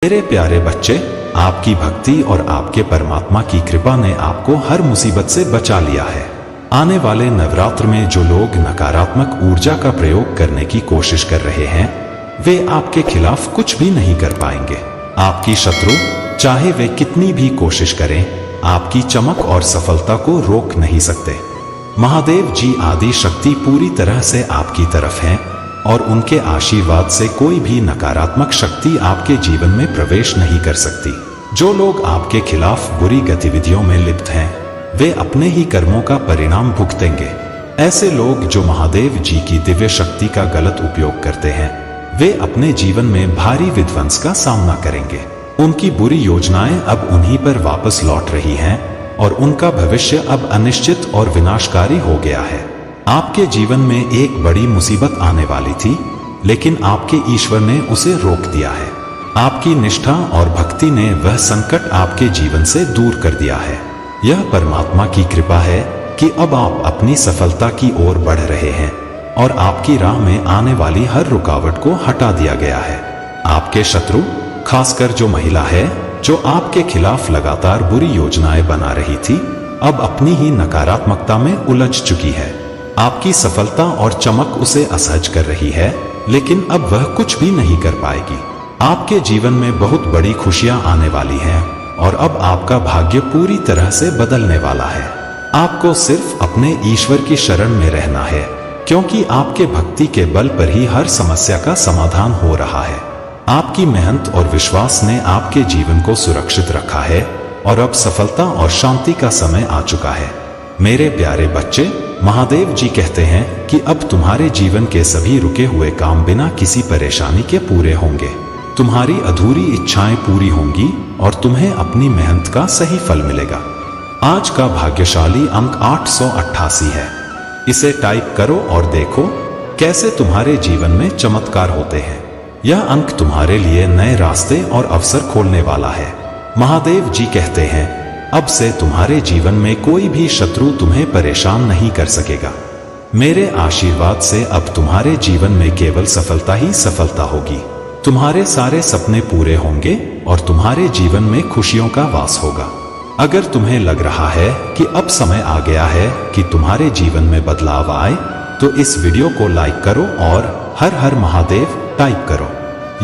मेरे प्यारे बच्चे, आपकी भक्ति और आपके परमात्मा की कृपा ने आपको हर मुसीबत से बचा लिया है। आने वाले नवरात्र में जो लोग नकारात्मक ऊर्जा का प्रयोग करने की कोशिश कर रहे हैं, वे आपके खिलाफ कुछ भी नहीं कर पाएंगे। आपकी शत्रु चाहे वे कितनी भी कोशिश करें, आपकी चमक और सफलता को रोक नहीं सकते। महादेव जी आदि शक्ति पूरी तरह से आपकी तरफ हैं और उनके आशीर्वाद से कोई भी नकारात्मक शक्ति आपके जीवन में प्रवेश नहीं कर सकती। जो लोग आपके खिलाफ बुरी गतिविधियों में लिप्त हैं, वे अपने ही कर्मों का परिणाम भुगतेंगे। ऐसे लोग जो महादेव जी की दिव्य शक्ति का गलत उपयोग करते हैं, वे अपने जीवन में भारी विध्वंस का सामना करेंगे। उनकी बुरी योजनाएं अब उन्हीं पर वापस लौट रही हैं और उनका भविष्य अब अनिश्चित और विनाशकारी हो गया है। आपके जीवन में एक बड़ी मुसीबत आने वाली थी, लेकिन आपके ईश्वर ने उसे रोक दिया है। आपकी निष्ठा और भक्ति ने वह संकट आपके जीवन से दूर कर दिया है। यह परमात्मा की कृपा है कि अब आप अपनी सफलता की ओर बढ़ रहे हैं और आपकी राह में आने वाली हर रुकावट को हटा दिया गया है। आपके शत्रु, खासकर जो महिला है जो आपके खिलाफ लगातार बुरी योजनाएं बना रही थी, अब अपनी ही नकारात्मकता में उलझ चुकी है। आपकी सफलता और चमक उसे असहज कर रही है, लेकिन अब वह कुछ भी नहीं कर पाएगी। आपके जीवन में बहुत बड़ी खुशियां आने वाली हैं और अब आपका भाग्य पूरी तरह से बदलने वाला है। आपको सिर्फ अपने ईश्वर की शरण में रहना है, क्योंकि आपके भक्ति के बल पर ही हर समस्या का समाधान हो रहा है। आपकी मेहनत और विश्वास ने आपके जीवन को सुरक्षित रखा है और अब सफलता और शांति का समय आ चुका है। मेरे प्यारे बच्चे, महादेव जी कहते हैं कि अब तुम्हारे जीवन के सभी रुके हुए काम बिना किसी परेशानी के पूरे होंगे। तुम्हारी अधूरी इच्छाएं पूरी होंगी और तुम्हें अपनी मेहनत का सही फल मिलेगा। आज का भाग्यशाली अंक 888 है। इसे टाइप करो और देखो कैसे तुम्हारे जीवन में चमत्कार होते हैं। यह अंक तुम्हारे लिए नए रास्ते और अवसर खोलने वाला है। महादेव जी कहते हैं, अब से तुम्हारे जीवन में कोई भी शत्रु तुम्हें परेशान नहीं कर सकेगा। मेरे आशीर्वाद से अब तुम्हारे जीवन में केवल सफलता ही सफलता होगी। तुम्हारे सारे सपने पूरे होंगे और तुम्हारे जीवन में खुशियों का वास होगा। अगर तुम्हें लग रहा है कि अब समय आ गया है कि तुम्हारे जीवन में बदलाव आए, तो इस वीडियो को लाइक करो और हर हर महादेव टाइप करो।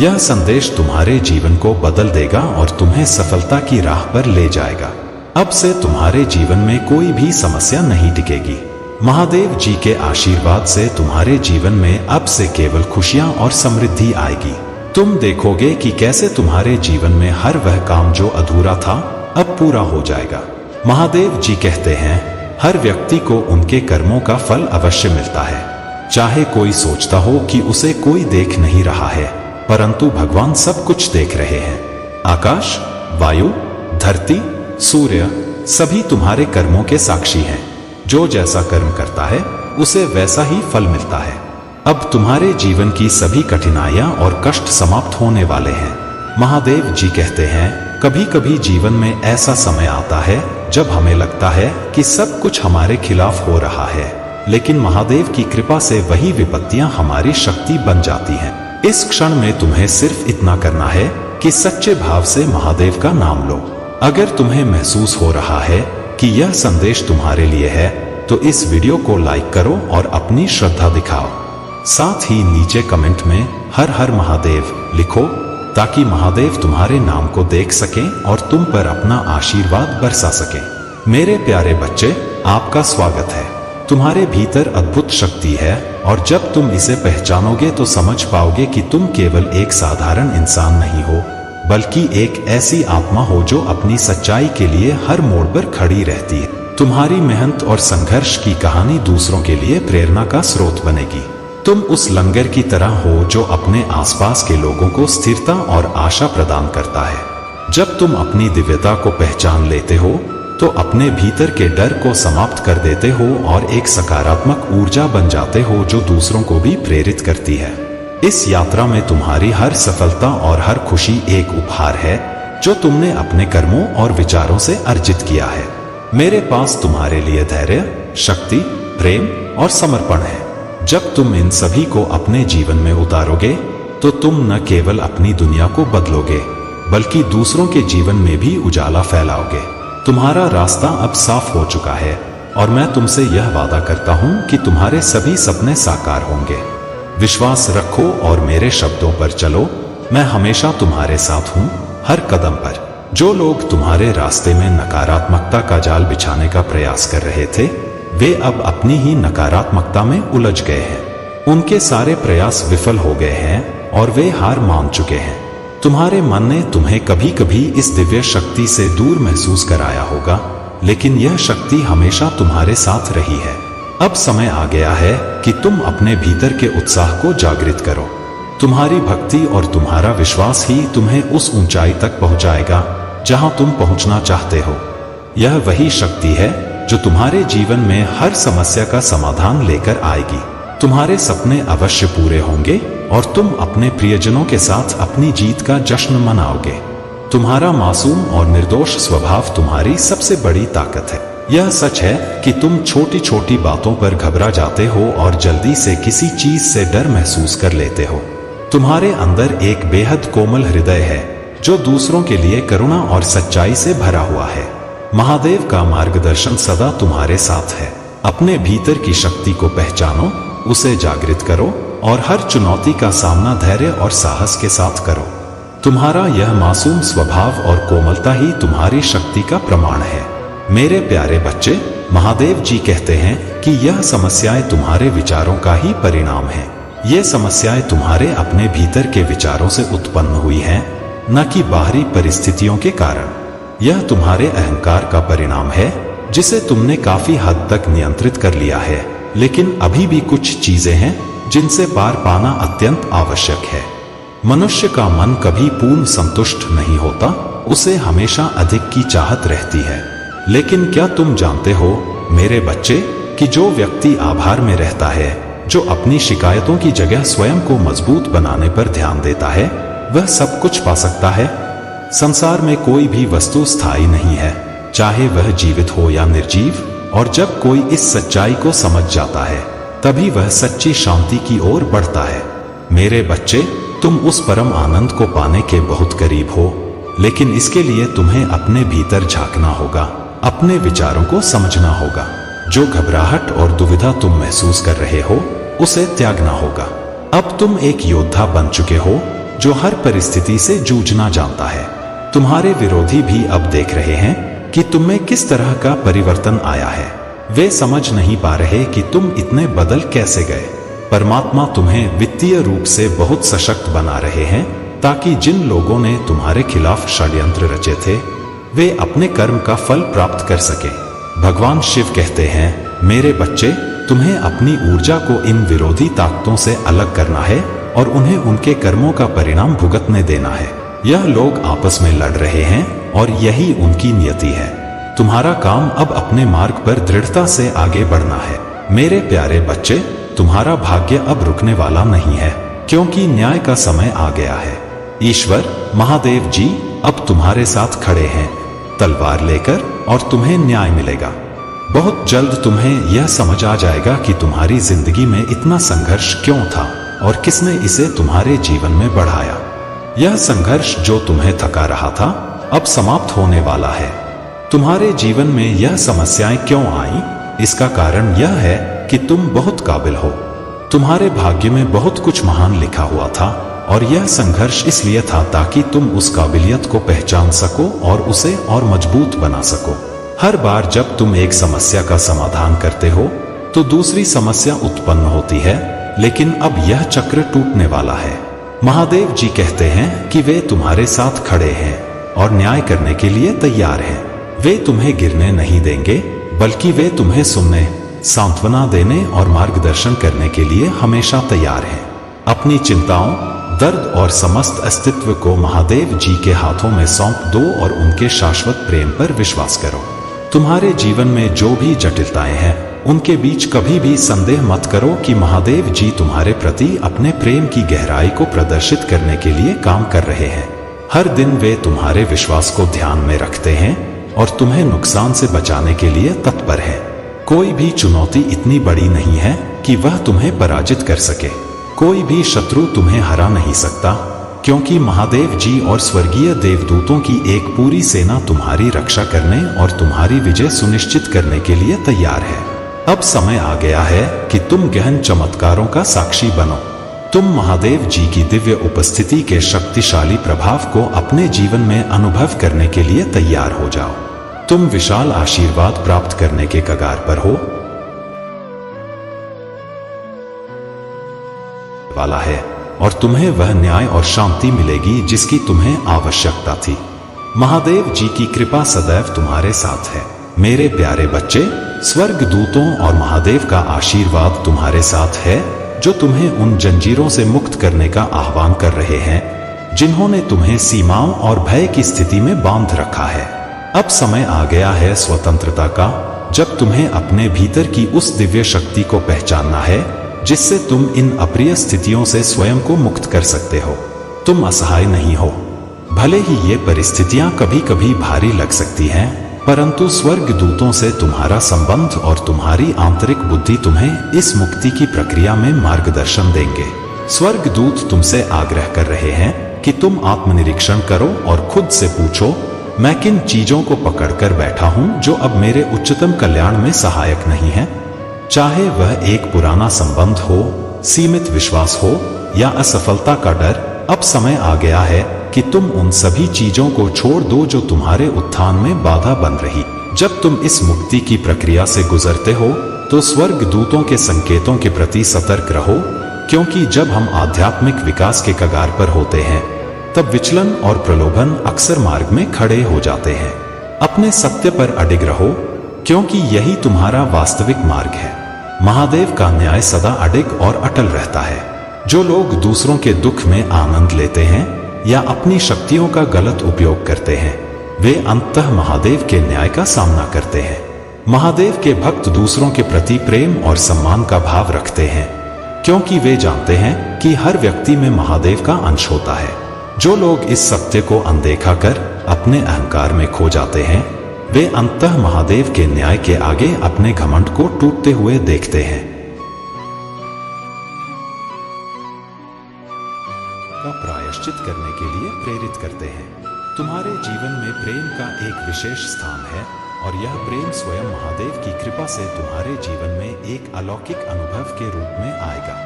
यह संदेश तुम्हारे जीवन को बदल देगा और तुम्हें सफलता की राह पर ले जाएगा। अब से तुम्हारे जीवन में कोई भी समस्या नहीं टिकेगी। महादेव जी के आशीर्वाद से तुम्हारे जीवन में अब से केवल खुशियां और समृद्धि आएगी। तुम देखोगे कि कैसे तुम्हारे जीवन में हर वह काम जो अधूरा था, अब पूरा हो जाएगा। महादेव जी कहते हैं, हर व्यक्ति को उनके कर्मों का फल अवश्य मिलता है। चाहे कोई सोचता हो कि उसे कोई देख नहीं रहा है, परंतु भगवान सब कुछ देख रहे हैं। आकाश, वायु, धरती, सूर्य सभी तुम्हारे कर्मों के साक्षी हैं। जो जैसा कर्म करता है, उसे वैसा ही फल मिलता है। अब तुम्हारे जीवन की सभी कठिनाइयां और कष्ट समाप्त होने वाले हैं। महादेव जी कहते हैं, कभी कभी जीवन में ऐसा समय आता है जब हमें लगता है कि सब कुछ हमारे खिलाफ हो रहा है, लेकिन महादेव की कृपा से वही विपत्तियां हमारी शक्ति बन जाती हैं। इस क्षण में तुम्हें सिर्फ इतना करना है कि सच्चे भाव से महादेव का नाम लो। अगर तुम्हें महसूस हो रहा है कि यह संदेश तुम्हारे लिए है, तो इस वीडियो को लाइक करो और अपनी श्रद्धा दिखाओ। साथ ही नीचे कमेंट में हर हर महादेव लिखो, ताकि महादेव तुम्हारे नाम को देख सकें और तुम पर अपना आशीर्वाद बरसा सकें। मेरे प्यारे बच्चे, आपका स्वागत है। तुम्हारे भीतर अद्भुत शक्ति है और जब तुम इसे पहचानोगे तो समझ पाओगे कि तुम केवल एक साधारण इंसान नहीं हो, बल्कि एक ऐसी आत्मा हो जो अपनी सच्चाई के लिए हर मोड़ पर खड़ी रहती है। तुम्हारी मेहनत और संघर्ष की कहानी दूसरों के लिए प्रेरणा का स्रोत बनेगी। तुम उस लंगर की तरह हो जो अपने आसपास के लोगों को स्थिरता और आशा प्रदान करता है। जब तुम अपनी दिव्यता को पहचान लेते हो, तो अपने भीतर के डर को समाप्त कर देते हो और एक सकारात्मक ऊर्जा बन जाते हो जो दूसरों को भी प्रेरित करती है। इस यात्रा में तुम्हारी हर सफलता और हर खुशी एक उपहार है जो तुमने अपने कर्मों और विचारों से अर्जित किया है। मेरे पास तुम्हारे लिए धैर्य, शक्ति, प्रेम और समर्पण है। जब तुम इन सभी को अपने जीवन में उतारोगे, तो तुम न केवल अपनी दुनिया को बदलोगे, बल्कि दूसरों के जीवन में भी उजाला फैलाओगे। तुम्हारा रास्ता अब साफ हो चुका है और मैं तुमसे यह वादा करता हूं कि तुम्हारे सभी सपने साकार होंगे। विश्वास रखो और मेरे शब्दों पर चलो। मैं हमेशा तुम्हारे साथ हूं, हर कदम पर। जो लोग तुम्हारे रास्ते में नकारात्मकता का जाल बिछाने का प्रयास कर रहे थे, वे अब अपनी ही नकारात्मकता में उलझ गए हैं। उनके सारे प्रयास विफल हो गए हैं और वे हार मान चुके हैं। तुम्हारे मन ने तुम्हें कभी कभी इस दिव्य शक्ति से दूर महसूस कराया होगा, लेकिन यह शक्ति हमेशा तुम्हारे साथ रही है। अब समय आ गया है कि तुम अपने भीतर के उत्साह को जागृत करो। तुम्हारी भक्ति और तुम्हारा विश्वास ही तुम्हें उस ऊंचाई तक पहुंचाएगा जहां तुम पहुंचना चाहते हो। यह वही शक्ति है जो तुम्हारे जीवन में हर समस्या का समाधान लेकर आएगी। तुम्हारे सपने अवश्य पूरे होंगे और तुम अपने प्रियजनों के साथ अपनी जीत का जश्न मनाओगे। तुम्हारा मासूम और निर्दोष स्वभाव तुम्हारी सबसे बड़ी ताकत है। यह सच है कि तुम छोटी छोटी बातों पर घबरा जाते हो और जल्दी से किसी चीज से डर महसूस कर लेते हो। तुम्हारे अंदर एक बेहद कोमल हृदय है जो दूसरों के लिए करुणा और सच्चाई से भरा हुआ है। महादेव का मार्गदर्शन सदा तुम्हारे साथ है। अपने भीतर की शक्ति को पहचानो, उसे जागृत करो और हर चुनौती का सामना धैर्य और साहस के साथ करो। तुम्हारा यह मासूम स्वभाव और कोमलता ही तुम्हारी शक्ति का प्रमाण है। मेरे प्यारे बच्चे, महादेव जी कहते हैं कि यह समस्याएं तुम्हारे विचारों का ही परिणाम है। ये समस्याएं तुम्हारे अपने भीतर के विचारों से उत्पन्न हुई हैं, न कि बाहरी परिस्थितियों के कारण। यह तुम्हारे अहंकार का परिणाम है जिसे तुमने काफी हद तक नियंत्रित कर लिया है, लेकिन अभी भी कुछ चीजें हैं जिनसे पार पाना अत्यंत आवश्यक है। मनुष्य का मन कभी पूर्ण संतुष्ट नहीं होता, उसे हमेशा अधिक की चाहत रहती है। लेकिन क्या तुम जानते हो मेरे बच्चे कि जो व्यक्ति आभार में रहता है, जो अपनी शिकायतों की जगह स्वयं को मजबूत बनाने पर ध्यान देता है, वह सब कुछ पा सकता है। संसार में कोई भी वस्तु स्थायी नहीं है, चाहे वह जीवित हो या निर्जीव, और जब कोई इस सच्चाई को समझ जाता है तभी वह सच्ची शांति की ओर बढ़ता है। मेरे बच्चे, तुम उस परम आनंद को पाने के बहुत करीब हो, लेकिन इसके लिए तुम्हें अपने भीतर झांकना होगा, अपने विचारों को समझना होगा। जो घबराहट और दुविधा तुम महसूस कर रहे हो, उसे त्यागना होगा। अब तुम एक योद्धा बन चुके हो जो हर परिस्थिति से जूझना जानता है। तुम्हारे विरोधी भी अब देख रहे हैं कि तुम में किस तरह का परिवर्तन आया है। वे समझ नहीं पा रहे कि तुम इतने बदल कैसे गए। परमात्मा तुम्हें वित्तीय रूप से बहुत सशक्त बना रहे हैं ताकि जिन लोगों ने तुम्हारे खिलाफ षड्यंत्र रचे थे, वे अपने कर्म का फल प्राप्त कर सके। भगवान शिव कहते हैं, मेरे बच्चे, तुम्हें अपनी ऊर्जा को इन विरोधी ताकतों से अलग करना है और उन्हें उनके कर्मों का परिणाम भुगतने देना है। यह लोग आपस में लड़ रहे हैं और यही उनकी नियति है। तुम्हारा काम अब अपने मार्ग पर दृढ़ता से आगे बढ़ना है। मेरे प्यारे बच्चे, तुम्हारा भाग्य अब रुकने वाला नहीं है, क्योंकि न्याय का समय आ गया है। ईश्वर महादेव जी अब तुम्हारे साथ खड़े हैं तलवार लेकर, और तुम्हें न्याय मिलेगा। बहुत जल्द तुम्हें यह समझ आ जाएगा कि तुम्हारी जिंदगी में इतना संघर्ष क्यों था और किसने इसे तुम्हारे जीवन में बढ़ाया। यह संघर्ष जो तुम्हें थका रहा था, अब समाप्त होने वाला है। तुम्हारे जीवन में यह समस्याएं क्यों आईं? इसका कारण यह है कि तुम बहुत काबिल हो। तुम्हारे भाग्य में बहुत कुछ महान लिखा हुआ था, और यह संघर्ष इसलिए था ताकि तुम उस काबिलियत को पहचान सको और उसे और मजबूत बना सको। हर बार जब तुम एक समस्या का समाधान करते हो तो दूसरी समस्या उत्पन्न होती है, लेकिन अब यह चक्र टूटने वाला है। महादेव जी कहते हैं कि वे तुम्हारे साथ खड़े हैं और न्याय करने के लिए तैयार हैं। वे तुम्हें गिरने नहीं देंगे, बल्कि वे तुम्हें सुनने, सांत्वना देने और मार्गदर्शन करने के लिए हमेशा तैयार हैं। अपनी चिंताओं, दर्द और समस्त अस्तित्व को महादेव जी के हाथों में सौंप दो और उनके शाश्वत प्रेम पर विश्वास करो। तुम्हारे जीवन में जो भी जटिलताएं हैं, उनके बीच कभी भी संदेह मत करो कि महादेव जी तुम्हारे प्रति अपने प्रेम की गहराई को प्रदर्शित करने के लिए काम कर रहे हैं। हर दिन वे तुम्हारे विश्वास को ध्यान में रखते हैं और तुम्हें नुकसान से बचाने के लिए तत्पर हैं। कोई भी चुनौती इतनी बड़ी नहीं है कि वह तुम्हें पराजित कर सके। कोई भी शत्रु तुम्हें हरा नहीं सकता, क्योंकि महादेव जी और स्वर्गीय देवदूतों की एक पूरी सेना तुम्हारी रक्षा करने और तुम्हारी विजय सुनिश्चित करने के लिए तैयार है। अब समय आ गया है कि तुम गहन चमत्कारों का साक्षी बनो। तुम महादेव जी की दिव्य उपस्थिति के शक्तिशाली प्रभाव को अपने जीवन में अनुभव करने के लिए तैयार हो जाओ। तुम विशाल आशीर्वाद प्राप्त करने के कगार पर हो वाला है और तुम्हें वह न्याय और शांति मिलेगी जिसकी तुम्हें आवश्यकता थी। महादेव जी की कृपा सदैव तुम्हारे साथ है। मेरे प्यारे बच्चे, स्वर्ग दूतों और महादेव का आशीर्वाद तुम्हारे साथ है, जो तुम्हें उन जंजीरों से मुक्त करने का आह्वान कर रहे हैं जिन्होंने तुम्हें सीमाओं और भय की स्थिति में बांध रखा है। अब समय आ गया है स्वतंत्रता का, जब तुम्हें अपने भीतर की उस दिव्य शक्ति को पहचानना है जिससे तुम इन अप्रिय स्थितियों से स्वयं को मुक्त कर सकते हो। तुम असहाय नहीं हो। भले ही ये परिस्थितियां कभी कभी भारी लग सकती हैं, परंतु स्वर्ग दूतों से तुम्हारा संबंध और तुम्हारी आंतरिक बुद्धि तुम्हें इस मुक्ति की प्रक्रिया में मार्गदर्शन देंगे। स्वर्ग दूत तुमसे आग्रह कर रहे हैं कि तुम आत्मनिरीक्षण करो और खुद से पूछो, मैं किन चीजों को पकड़कर बैठा हूं जो अब मेरे उच्चतम कल्याण में सहायक नहीं है। चाहे वह एक पुराना संबंध हो, सीमित विश्वास हो या असफलता का डर, अब समय आ गया है कि तुम उन सभी चीजों को छोड़ दो जो तुम्हारे उत्थान में बाधा बन रही। जब तुम इस मुक्ति की प्रक्रिया से गुजरते हो तो स्वर्ग दूतों के संकेतों के प्रति सतर्क रहो, क्योंकि जब हम आध्यात्मिक विकास के कगार पर होते हैं तब विचलन और प्रलोभन अक्सर मार्ग में खड़े हो जाते हैं। अपने सत्य पर अडिग रहो, क्योंकि यही तुम्हारा वास्तविक मार्ग है। महादेव का न्याय सदा अडिग और अटल रहता है। जो लोग दूसरों के दुख में आनंद लेते हैं या अपनी शक्तियों का गलत उपयोग करते हैं, वे अंततः महादेव के न्याय का सामना करते हैं। महादेव के भक्त दूसरों के प्रति प्रेम और सम्मान का भाव रखते हैं, क्योंकि वे जानते हैं कि हर व्यक्ति में महादेव का अंश होता है। जो लोग इस सत्य को अनदेखा कर अपने अहंकार में खो जाते हैं, वे अंततः महादेव के न्याय के आगे अपने घमंड को टूटते हुए देखते हैं। का प्रायश्चित करने के लिए प्रेरित करते हैं। तुम्हारे जीवन में प्रेम का एक विशेष स्थान है और यह प्रेम स्वयं महादेव की कृपा से तुम्हारे जीवन में एक अलौकिक अनुभव के रूप में आएगा।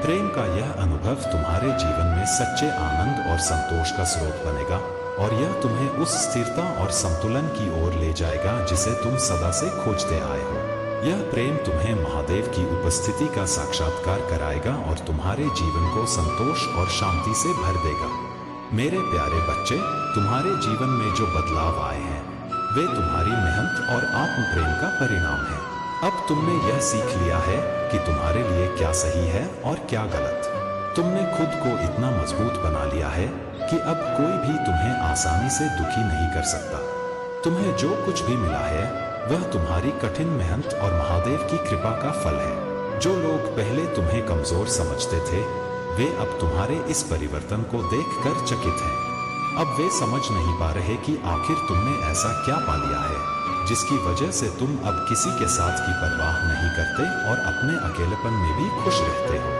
प्रेम का यह अनुभव तुम्हारे जीवन में सच्चे आनंद और संतोष का स्रोत बनेगा और यह तुम्हें उस स्थिरता और संतुलन की ओर ले जाएगा जिसे तुम सदा से खोजते आए हो। यह प्रेम तुम्हें महादेव की उपस्थिति का साक्षात्कार कराएगा और तुम्हारे जीवन को संतोष और शांति से भर देगा। मेरे प्यारे बच्चे, तुम्हारे जीवन में जो बदलाव आए हैं वे तुम्हारी मेहनत और आत्म प्रेम का परिणाम है। अब तुमने यह सीख लिया है कि तुम्हारे लिए क्या सही है और क्या गलत। तुमने खुद को इतना मजबूत बना लिया है कि अब कोई भी तुम्हें आसानी से दुखी नहीं कर सकता। तुम्हें जो कुछ भी मिला है वह तुम्हारी कठिन मेहनत और महादेव की कृपा का फल है। जो लोग पहले तुम्हें कमजोर समझते थे, वे अब तुम्हारे इस परिवर्तन को देखकर चकित हैं। अब वे समझ नहीं पा रहे कि आखिर तुमने ऐसा क्या पा लिया है जिसकी वजह से तुम अब किसी के साथ की परवाह नहीं करते और अपने अकेलेपन में भी खुश रहते हो।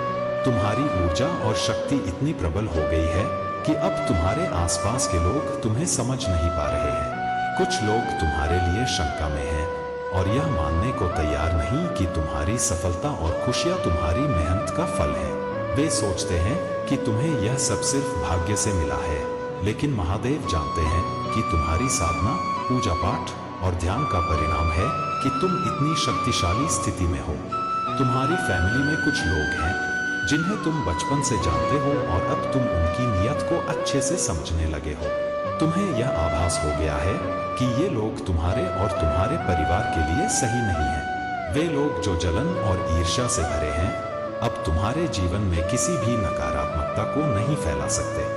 तुम्हारी ऊर्जा और शक्ति इतनी प्रबल हो गई है कि अब तुम्हारे आसपास के लोग तुम्हें समझ नहीं पा रहे हैं। कुछ लोग तुम्हारे लिए शंका में हैं और यह मानने को तैयार नहीं कि तुम्हारी सफलता और खुशियां तुम्हारी मेहनत का फल है। वे सोचते हैं कि तुम्हें यह सब सिर्फ भाग्य से मिला है, लेकिन महादेव जानते हैं कि तुम्हारी साधना, पूजा पाठ और ध्यान का परिणाम है कि तुम इतनी शक्तिशाली स्थिति में हो। तुम्हारी फैमिली में कुछ लोग हैं जिन्हें तुम बचपन से जानते हो और अब तुम उनकी नीयत को अच्छे से समझने लगे हो। तुम्हें यह आभास हो गया है कि ये लोग तुम्हारे और तुम्हारे परिवार के लिए सही नहीं हैं। वे लोग जो जलन और ईर्ष्या से भरे हैं, अब तुम्हारे जीवन में किसी भी नकारात्मकता को नहीं फैला सकते।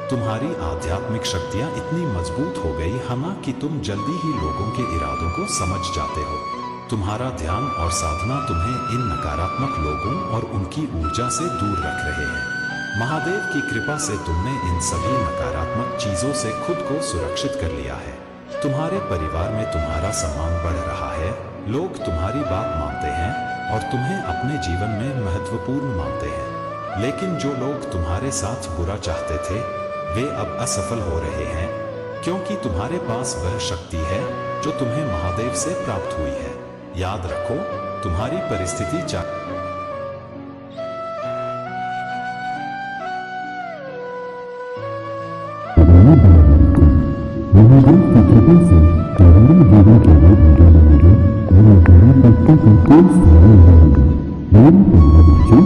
तुम्हारी आध्यात्मिक शक्तियां इतनी मजबूत हो गई है ना कि तुम जल्दी ही लोगों के इरादों को समझ जाते हो। तुम्हारा ध्यान और साधना तुम्हें इन नकारात्मक लोगों और उनकी ऊर्जा से दूर रख रहे हैं। महादेव की कृपा से तुमने इन सभी नकारात्मक चीजों से खुद को सुरक्षित कर लिया है। तुम्हारे परिवार में तुम्हारा सम्मान बढ़ रहा है, लोग तुम्हारी बात मानते हैं और तुम्हें अपने जीवन में महत्वपूर्ण मानते हैं। लेकिन जो लोग तुम्हारे साथ बुरा चाहते थे, वे अब असफल हो रहे हैं, क्योंकि तुम्हारे पास वह शक्ति है जो तुम्हें महादेव से प्राप्त हुई है। याद रखो, तुम्हारी परिस्थिति महादेव की कृपा से तुम्हारे जीवन के लिए भरे रहेंगे और तुम्हारे भक्तों का कोई स्थान नहीं होगा। मेरे प्यारे बच्चों,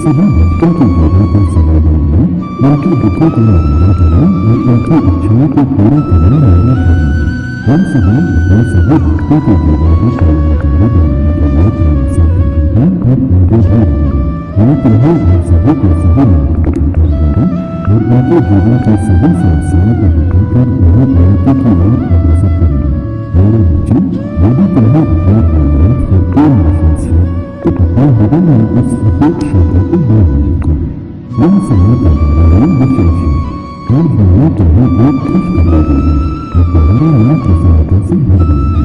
सभी भक्तों के जीवन को संभालने में उनके दुखों को निवारण करना और उनकी इच्छाओं को पूरा करना मेरा धर्म है। हम सभी अपने सभी भक्तों के जीवन को कल्याणकारी बनाने के लिए प्रयास करते हैं और उनके भी रहेंगे। मैं तुम्हें और सभी को सही मार्ग दिखाऊंगा और उनके जीवन की सभी समस्याओं को हटाकर उन्हें उन्नति की ओर अग्रसर करूंगा। मेरे बच्चों, यदि तुम्हें अपने भावनाओं पर कोई विश्वास है तो अपने हृदय में उस अपेक्षा को बांध लो। यह समय तुम्हारे लिए विशेष है। आज मैंने तुम्हें एक खुशखबरी दी है और तुम्हारा मन प्रसन्नता से भर गया है।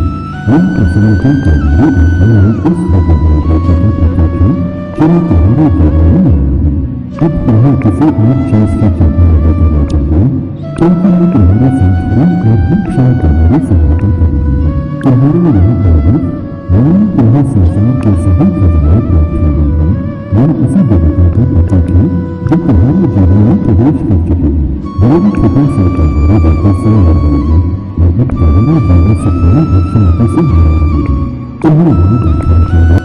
यह प्रसन्नता तुम्हारी आत्मा में उस भगवान की प्रतीक है जो मैं तुम्हारे जीवन में लाया हूँ। अब तुम्हें किसी और चीज की चिंता नहीं करना चाहिए, क्योंकि मैं तुम्हारे साथ हूँ और हर क्षण तुम्हारी सहायता करूँगा। तुम्हारे यहाँ आगे मैंने तुम्हें संसार के सभी खजाने प्राप्त किए हैं। यह उसी देवता का प्रतीक है जो तुम्हारे जीवन में प्रवेश कर चुकी है। मेरी कृपा से तुम्हारे बातें सुन रहेंगे और अब तुम्हारा जीवन सुखमय और शांति से भरा रहेगा। तुम्हें याद रखना चाहिए,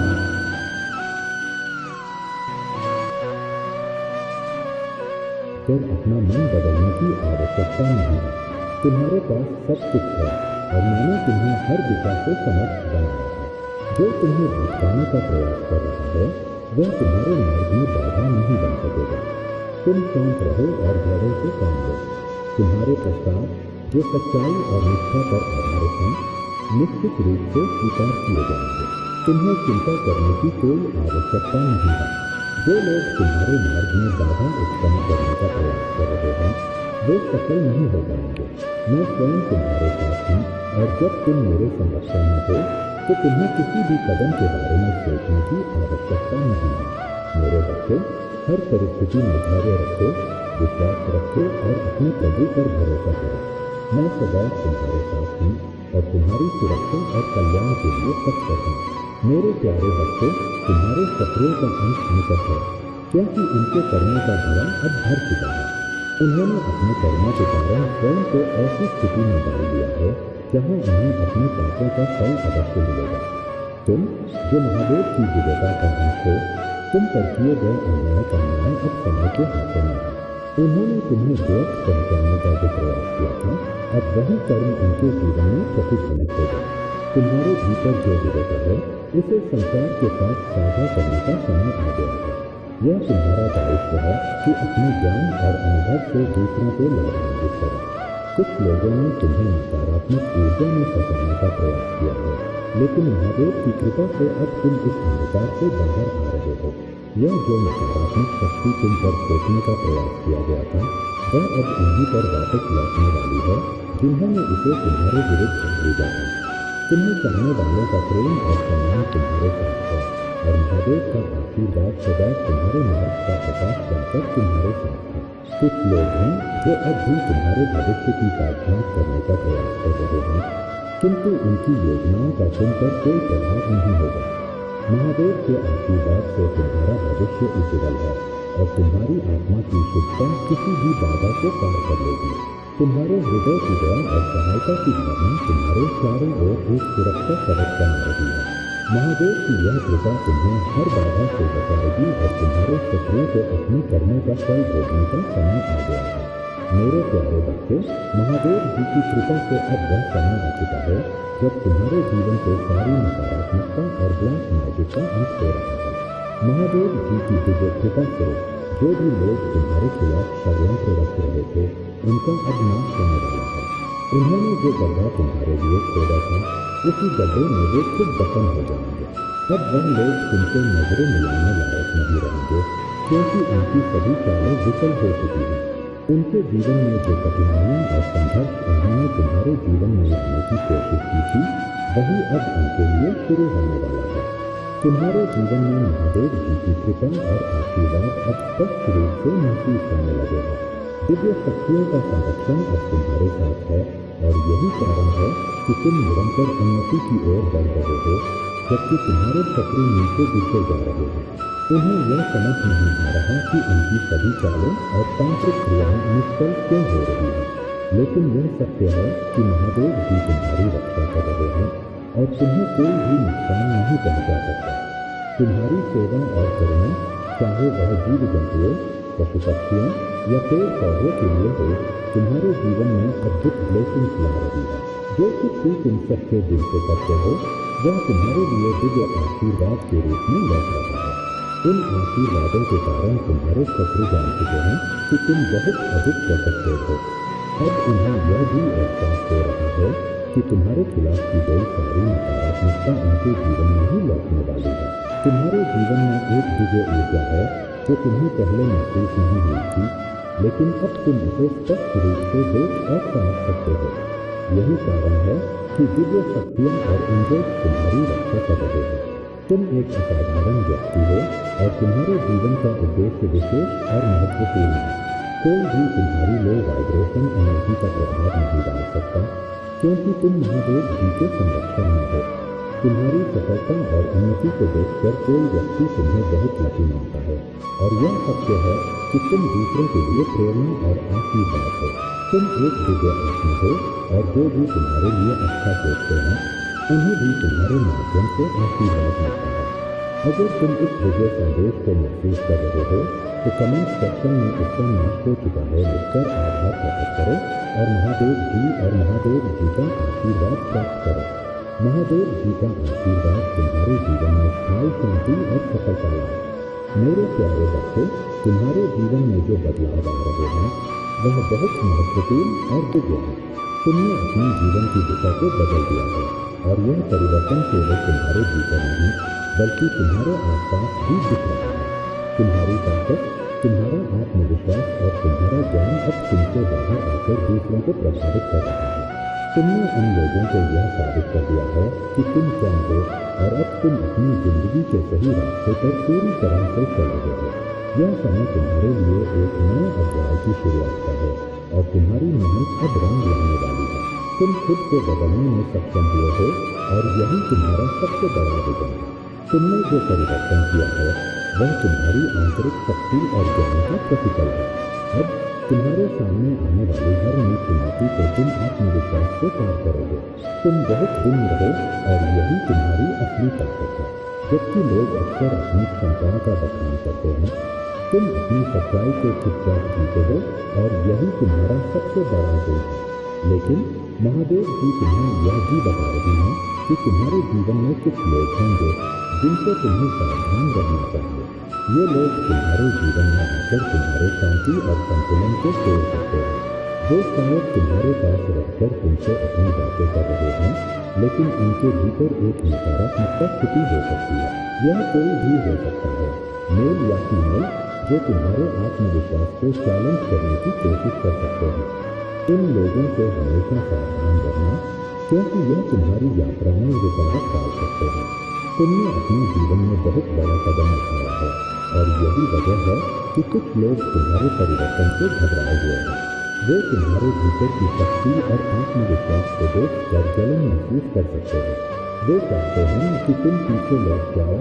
फिर अपना मन बदलने की आवश्यकता नहीं है। तुम्हारे पास सब कुछ है और मैंने तुम्हें हर दिशा से समर्थ बनाया है। जो तुम्हें भटकाने का प्रयास कर रहा है वह तुम्हारे मार्ग में बाधा नहीं बन सकेगा। तुम शांत रहो और धैर्य से काम लो। तुम्हारे प्रस्ताव जो सच्चाई और निष्ठा पर आधारित हैं निश्चित रूप से स्वीकार किए जाएंगे। तुम्हें चिंता करने की कोई आवश्यकता नहीं है। जो लोग तुम्हारे मार्ग में बाधा उत्पन्न करने का प्रयास कर रहे हैं वे सफल नहीं हो पाएंगे। मैं स्वयं तुम्हारे साथ हूँ और जब तुम मेरे संरक्षण में हो तो तुम्हें किसी भी कदम के बारे में सोचने की आवश्यकता नहीं है। मेरे बच्चे, हर परिस्थिति में धैर्य रखो, विश्वास रखो और अपने प्रभु पर भरोसा करो। मैं सदैव तुम्हारे साथ हूँ और तुम्हारी सुरक्षा और कल्याण के लिए तत्पर हूँ। मेरे प्यारे बच्चे, तुम्हारे शत्रुओं का अंत निकट है, क्योंकि उनके कर्मों का धरा अब भर चुका है। उन्होंने अपने कर्मों के कारण स्वयं को ऐसी स्थिति में डाल दिया है जहाँ उन्हें अपने पापों का फल अवश्य मिलेगा। तुम जो महादेव की दिव्यता का अंश हो, तुम पर किए गए अन्याय का न्याय अब समय के हाथों में है। उन्होंने तुम्हें व्यर्थ पहुँचाने का जो प्रयास किया था अब वही कर्म उनके जीवन में प्रतिध्वनित होगा। तुम्हारे भीतर जो विवेक है उसे संसार के साथ साझा करने का समय आ गया है। यह तुम्हारा दायित्व है कि अपने ज्ञान और अनुभव से दूसरों को लाभान्वित करो। कुछ लोगों ने तुम्हें नकारात्मक ऊर्जा में फंसाने का प्रयास किया है, लेकिन महादेव की कृपा से अब तुम इस अंधकार से बाहर आ रहे हो। यह जो नकारात्मक शक्ति तुम पर थोपने का प्रयास किया गया था वह अब उन्हीं पर वापस लौटने वाली है जिन्होंने इसे तुम्हारे विरुद्ध भेजा था। तुम्हें चाहने वालों का प्रेम और सम्मान तुम्हारे साथ है और महादेव का आशीर्वाद सदैव तुम्हारे मार्ग का प्रकाश बनकर तुम्हारे साथ है। कुछ लोग हैं जो अब भी तुम्हारे भविष्य की काटछाँट करने का प्रयास कर रहे हैं, किंतु उनकी योजनाओं का तुम पर कोई प्रभाव नहीं होगा। महादेव के आशीर्वाद से तुम्हारा भविष्य उज्जवल है और तुम्हारी आत्मा की शुद्धता किसी भी बाधा को पार कर लेगी। तुम्हारे हृदय की दया और सहायता की भावना तुम्हारे चारों ओर एक सुरक्षा कवच बना रही है। महादेव की यह कृपा तुम्हें हर बाधा से बचाएगी और तुम्हारे शत्रुओं को अपने कर्मों का फल भोगने का समय आ गया है। मेरे प्यारे बच्चे, महादेव जी की कृपा से अब वह समय आ चुका है जब तुम्हारे जीवन से सारी नकारात्मकता और ब्लैक मैजिक का अंत हो रहा है। महादेव जी की दिव्य कृपा से जो भी लोग तुम्हारे खिलाफ षड्यंत्र रच रहे थे उनका अब नाश होने वाला है। उन्होंने जो गड्ढा तुम्हारे लिए खोदा था उसी गड्ढे में वे खुद दफन हो जाएंगे। अब वह लोग तुमसे नजरें मिलाने लायक नहीं रहेंगे, क्योंकि उनकी सभी चालें विफल हो चुकी हैं। उनके जीवन में जो कठिनाइयाँ और संघर्ष उन्होंने तुम्हारे जीवन में लाने की कोशिश की थी वही अब उनके लिए शुरू होने वाला है। तुम्हारे जीवन में महादेव जी की कृपा और आशीर्वाद अब स्पष्ट रूप से महसूस होने लगे हैं। दिव्य शक्तियों का संरक्षण अब तुम्हारे साथ है और यही कारण है कि तुम निरंतर उन्नति की ओर बढ़ रहे हो, जबकि तुम्हारे शत्रु नीचे गिरते जा रहे हैं। उन्हें यह समझ नहीं आ रहा कि उनकी सभी चालें और तांत्रिक क्रियाएं निष्फल क्यों हो रही हैं। लेकिन यह सत्य है कि महादेव जी तुम्हारी रक्षा कर रहे हैं और तुम्हें कोई भी नुकसान नहीं पहुंचा सकता। तुम्हारी सेवा और करुणा, चाहे वह जीव जंतुओं, पशु पक्षियों या पेड़ पौधों के लिए हो, तुम्हारे जीवन में अद्भुत ब्लेसिंग्स ला रही है। जो कुछ भी तुम सच्चे दिल से करते हो वह तुम्हारे लिए दिव्य आशीर्वाद के रूप में लौट रहा है। इन आशीर्वादों के कारण तुम्हारे शत्रु जान चुके हैं कि तुम बहुत अधिक प्रोटेक्टेड हो। अब उन्हें यह भी एहसास हो रहा है कि तुम्हारे खिलाफ की गई सारी नकारात्मकता उनके जीवन में ही लौटने वाली है। तुम्हारे जीवन में एक दिव्य ऊर्जा है जो तुम्हें पहले महसूस नहीं हुई थी, लेकिन अब तुम इसे स्पष्ट रूप से देख और समझ सकते हो। यही कारण है कि दिव्य शक्तियाँ और एंजल्स तुम्हारी रक्षा कर रहे हैं। तुम एक असाधारण व्यक्ति हो और तुम्हारे जीवन का उद्देश्य विशेष और महत्वपूर्ण है। कोई भी तुम्हारी लो वाइब्रेशन एनर्जी का प्रभाव नहीं डाल सकता, क्योंकि तुम महादेव जी के संरक्षण में हो। तुम्हारी सफलता और उन्नति को देखकर कोई व्यक्ति तुम्हें बहुत लकी मानता है और यह सत्य है कि तुम दूसरों के लिए प्रेरणा और आशीर्वाद हो। तुम एक दिव्य आत्मा हो और जो भी तुम्हारे लिए अच्छा सोचते हैं उन्हें भी तुम्हारे माध्यम से आशीर्वाद मिलता है। अगर तुम इस दिव्य संदेश को महसूस कर रहे हो तो कमेंट सेक्शन में इसका नष्ट हो चुका है लिखकर आभार प्रकट करो और महादेव जी का आशीर्वाद प्राप्त करो। महादेव जी का आशीर्वाद तुम्हारे जीवन में स्थायी शांति और सफलता लाए। मेरे प्यारे बच्चे, तुम्हारे जीवन में जो बदलाव आ रहे हैं वह बहुत महत्वपूर्ण और दिव्य है। तुमने अपने जीवन की दिशा को बदल दिया है और यह परिवर्तन केवल तुम्हारे भीतर नहीं बल्कि तुम्हारे आसपास भी दिख रहा है। तुम्हारी ताकत, तुम्हारा आत्मविश्वास और तुम्हारा ज्ञान अब तुमसे बाहर आकर दूसरों को प्रभावित कर रहा है। तुमने उन लोगों को यह साबित कर दिया है कि तुम कौन हो और अब तुम अपनी जिंदगी के सही रास्ते पर पूरी तरह से चल रहे हो। यह समय तुम्हारे लिए एक नए अध्याय की शुरुआत का है और तुम्हारी मेहनत अब रंग लाने वाली है। तुम खुद को बदलने में सक्षम हुए हो और यही तुम्हारा सबसे बड़ा विजन है। तुमने जो परिवर्तन किया है वह तुम्हारी आंतरिक शक्ति और ज्ञान का प्रतिफल है। अब तुम्हारे सामने आने वाली हर नई चुनौती को तुम आत्मविश्वास से पार करोगे। तुम बहुत गुण रहो और यही तुम्हारी असली ताकत है। जबकि लोग अक्सर अपनी क्षमताओं का बखान करते हैं, तुम अपनी सच्चाई को चुपचाप जीते हो और यही तुम्हारा सबसे बड़ा गुण है। लेकिन महादेव जी तुम्हें यह भी बता रही हैं कि तुम्हारे जीवन में कुछ लोग होंगे जिनसे तुम्हें सावधान रहना चाहिए। ये लोग तुम्हारे जीवन में आकर तुम्हारे शांति और संतुलन को तोड़ सकते हैं। वो शायद तुम्हारे पास रहकर तुमसे अपनी बातें कर रहे हैं, लेकिन उनके भीतर एक नकारात्मकता छिपी हो सकती है। यह कोई भी हो सकता है, मेल या फीमेल, जो तुम्हारे आत्मविश्वास को चैलेंज करने की कोशिश कर सकते हैं। इन लोगों से हमेशा सावधान रहना, क्योंकि यह तुम्हारी यात्रा में रुकावट डाल सकते हैं। तुमने अपने जीवन में बहुत बड़ा कदम उठाया है और यही वजह है कि कुछ लोग तुम्हारे परिवर्तन से घबराए हुए हैं। वे तुम्हारे भीतर की शक्ति और आत्मविश्वास को देखकर जलन महसूस कर सकते हैं। वे चाहते हैं कि तुम पीछे लौट जाओ,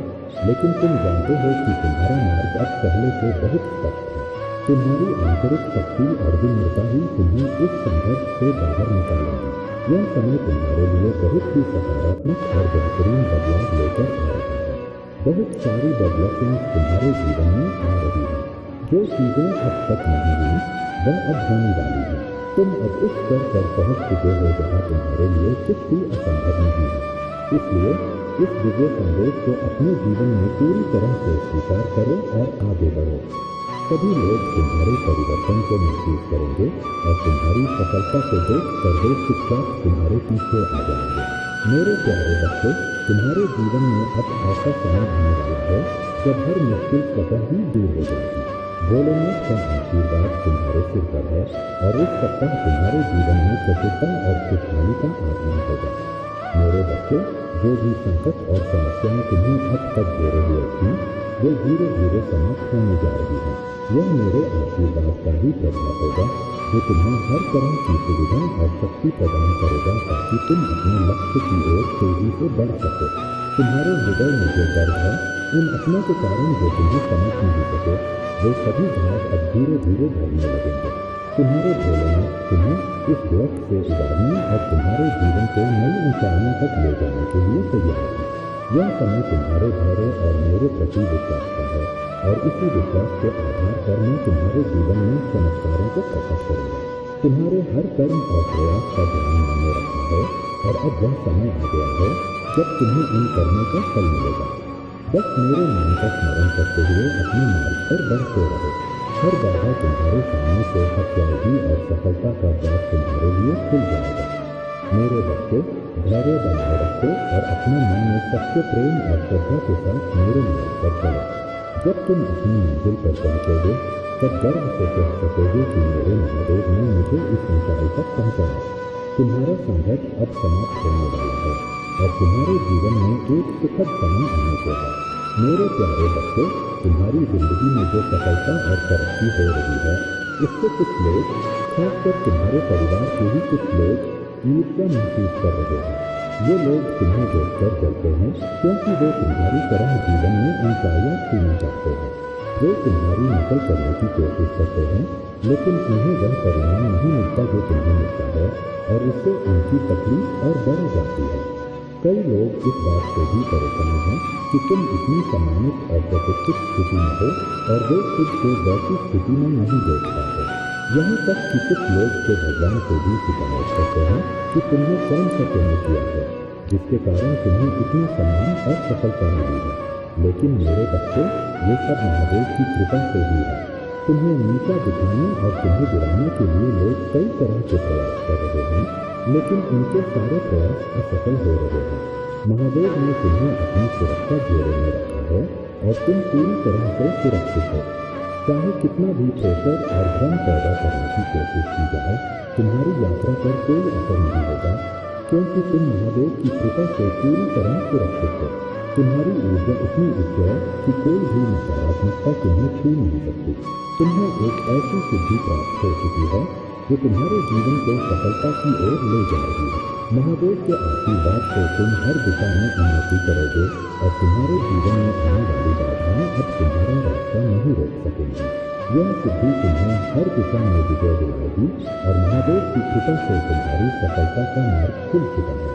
लेकिन तुम जानते हो कि तुम्हारा मार्ग अब पहले से बहुत स्पष्ट है। तुम्हारी आंतरिक शक्ति और विनम्रता ही तुम्हें इस संघर्ष से बाहर निकालेगी। यह समय तुम्हारे लिए बहुत ही सकारात्मक और बेहतरीन बदलाव लेकर आ रहा है। बहुत सारी बदलाव तुम्हारे जीवन में आ रही है। जो चीजें अब तक नहीं हुई वह अब होने वाली है। तुम अब उस स्तर पर पहुंच चुके हो जहां तुम्हारे लिए कुछ भी असंभव नहीं है। इसलिए इस दिव्य संदेश को अपने जीवन में पूरी तरह से स्वीकार करो और आगे बढ़ो। सभी लोग तुम्हारे परिवर्तन को महसूस करेंगे और तुम्हारी सफलता को देखकर वे चुपचाप तुम्हारे पीछे आ जाएंगे। मेरे प्यारे बच्चे, तुम्हारे जीवन में अब ऐसा समय आने वाला है जब हर मुश्किल स्वतः ही दूर हो जाएगी। भोलेनाथ का आशीर्वाद तुम्हारे सिर पर है और इस सप्ताह तुम्हारे जीवन में प्रसन्नता और खुशहाली का आगमन होगा। मेरे बच्चे, जो भी संकट और समस्याएं तुम्हें अब तक घेरे हुए थी जो धीरे धीरे समाप्त होने जा रही है। यह मेरे आशीर्वाद का ही प्रभाव होगा जो तुम्हें हर तरह की सुविधा और शक्ति प्रदान करेगा ताकि तुम अपने लक्ष्य की ओर तेजी से बढ़ सको। तुम्हारे हृदय में जो दर्द है, उन अपनों के कारण जो तुम्हें समझ नहीं सके, वे सभी घाव अब धीरे धीरे भरने लगेंगे। तुम्हारे भोलेनाथ तुम्हें इस ग्रस्त से उबारने और तुम्हारे जीवन को नई ऊंचाइयों तक ले जाने के लिए तैयार है। यह समय तुम्हारे धैर्य और मेरे प्रति विश्वास का है और इसी विश्वास के आधार पर मैं तुम्हारे जीवन में चमत्कारों को प्रकट करूंगा। तुम्हारे हर कर्म और प्रयास का ध्यान मैंने रखा है और अब वह समय आ गया है जब तुम्हें इन कर्मों का फल मिलेगा। बस मेरे नाम का स्मरण करते हुए अपने मार्ग पर बढ़ते रहो। हर बाधा तुम्हारे सामने से हट जाएगी और सफलता का द्वार तुम्हारे लिए खुल जाएगा। मेरे बच्चे, धैर्य बनाए रखो और अपने मन में सच्चे प्रेम और श्रद्धा के साथ मेरे मार्ग पर चलो। जब तुम अपनी मंजिल पर पहुंचोगे तब गर्व से कह सकोगे कि मेरे महादेव ने मुझे इस ऊंचाई तक पहुंचाया। तुम्हारा संघर्ष अब समाप्त होने वाला है और तुम्हारे जीवन में एक सुखद समय आने को है। मेरे प्यारे बच्चे, तुम्हारी जिंदगी में जो सफलता और तरक्की हो रही है, इससे कुछ लोग, खासकर तुम्हारे परिवार के ही कुछ लोग ईर्ष्या महसूस कर रहे हैं। ये लोग तुम्हें देखकर जलते हैं क्योंकि वे तुम्हारी तरह जीवन में ऊंचाइयां छूना चाहते हैं। वे तुम्हारी नकल करने की कोशिश करते हैं लेकिन उन्हें वह परिणाम नहीं मिलता जो तुम्हें मिलता है और इससे उनकी तकलीफ और बढ़ जाती है। कई लोग इस बात से भी परेशान हैं कि तुम इतनी सम्मानित और प्रतिष्ठित स्थिति में हो और वे खुद को वैसी स्थिति में नहीं देख पाते। यहाँ तक कि कुछ लोग तो भगवान से भी शिकायत करते हैं कि तुमने कौन सा पुण्य किया है जिसके कारण तुम्हें इतनी सम्मान और सफलता मिली है। लेकिन मेरे बच्चे, ये सब महादेव की कृपा से ही है। तुम्हें नीचा दिखाने और तुम्हें गिराने के लिए लोग कई तरह के प्रयास कर रहे हैं लेकिन उनके सारे प्रयास असफल हो रहे हैं। महादेव ने तुम्हें अपनी सुरक्षा घेरे में रखा है और तुम पूरी तरह से सुरक्षित हो। चाहे कितना भी प्रेशर और भ्रम पैदा करने की कोशिश की जाए, तुम्हारी यात्रा पर कोई असर नहीं होगा क्योंकि तुम महादेव की कृपा से पूरी तरह सुरक्षित हो। तुम्हारी ऊर्जा इतनी उच्च है कि कोई भी नकारात्मकता तुम्हें छू नहीं सकती। तुम्हें एक ऐसी सिद्धि प्राप्त हो चुकी है जो तुम्हारे जीवन को सफलता की ओर ले जा रही है। महादेव के आशीर्वाद से तुम हर दिशा में उन्नति करोगे और तुम्हारे जीवन में आने वाली बाधाएं अब तुम्हारा रास्ता नहीं रोक सकेंगी। यह सिद्धि तुम्हें हर दिशा में विजय दिलाएगी और महादेव की कृपा से तुम्हारी सफलता का मार्ग खुल चुका है।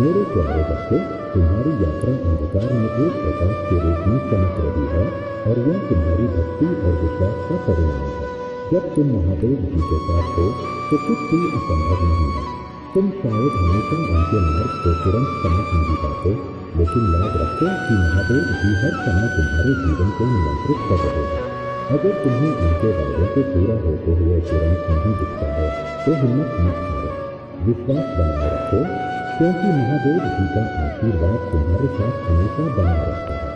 मेरे प्यारे बच्चे, तुम्हारी यात्रा अंधकार में एक प्रकाश के रूप में चमक रही है और यह तुम्हारी भक्ति और विश्वास का परिणाम है। जब तुम महादेव जी के साथ हो तो कुछ भी असंभव नहीं है। तुम शायद हमेशा उनके मार्ग को तुरंत समझ नहीं पाते, लेकिन याद रखो कि महादेव जी हर समय तुम्हारे जीवन को नियंत्रित कर रहे हैं। अगर तुम्हें उनके वादों को पूरा होते हुए तुरंत नहीं दिखता है तो हिम्मत मत हारो, विश्वास बनाए रखो क्योंकि महादेव जी का आशीर्वाद तुम्हारे साथ हमेशा बना रहता है।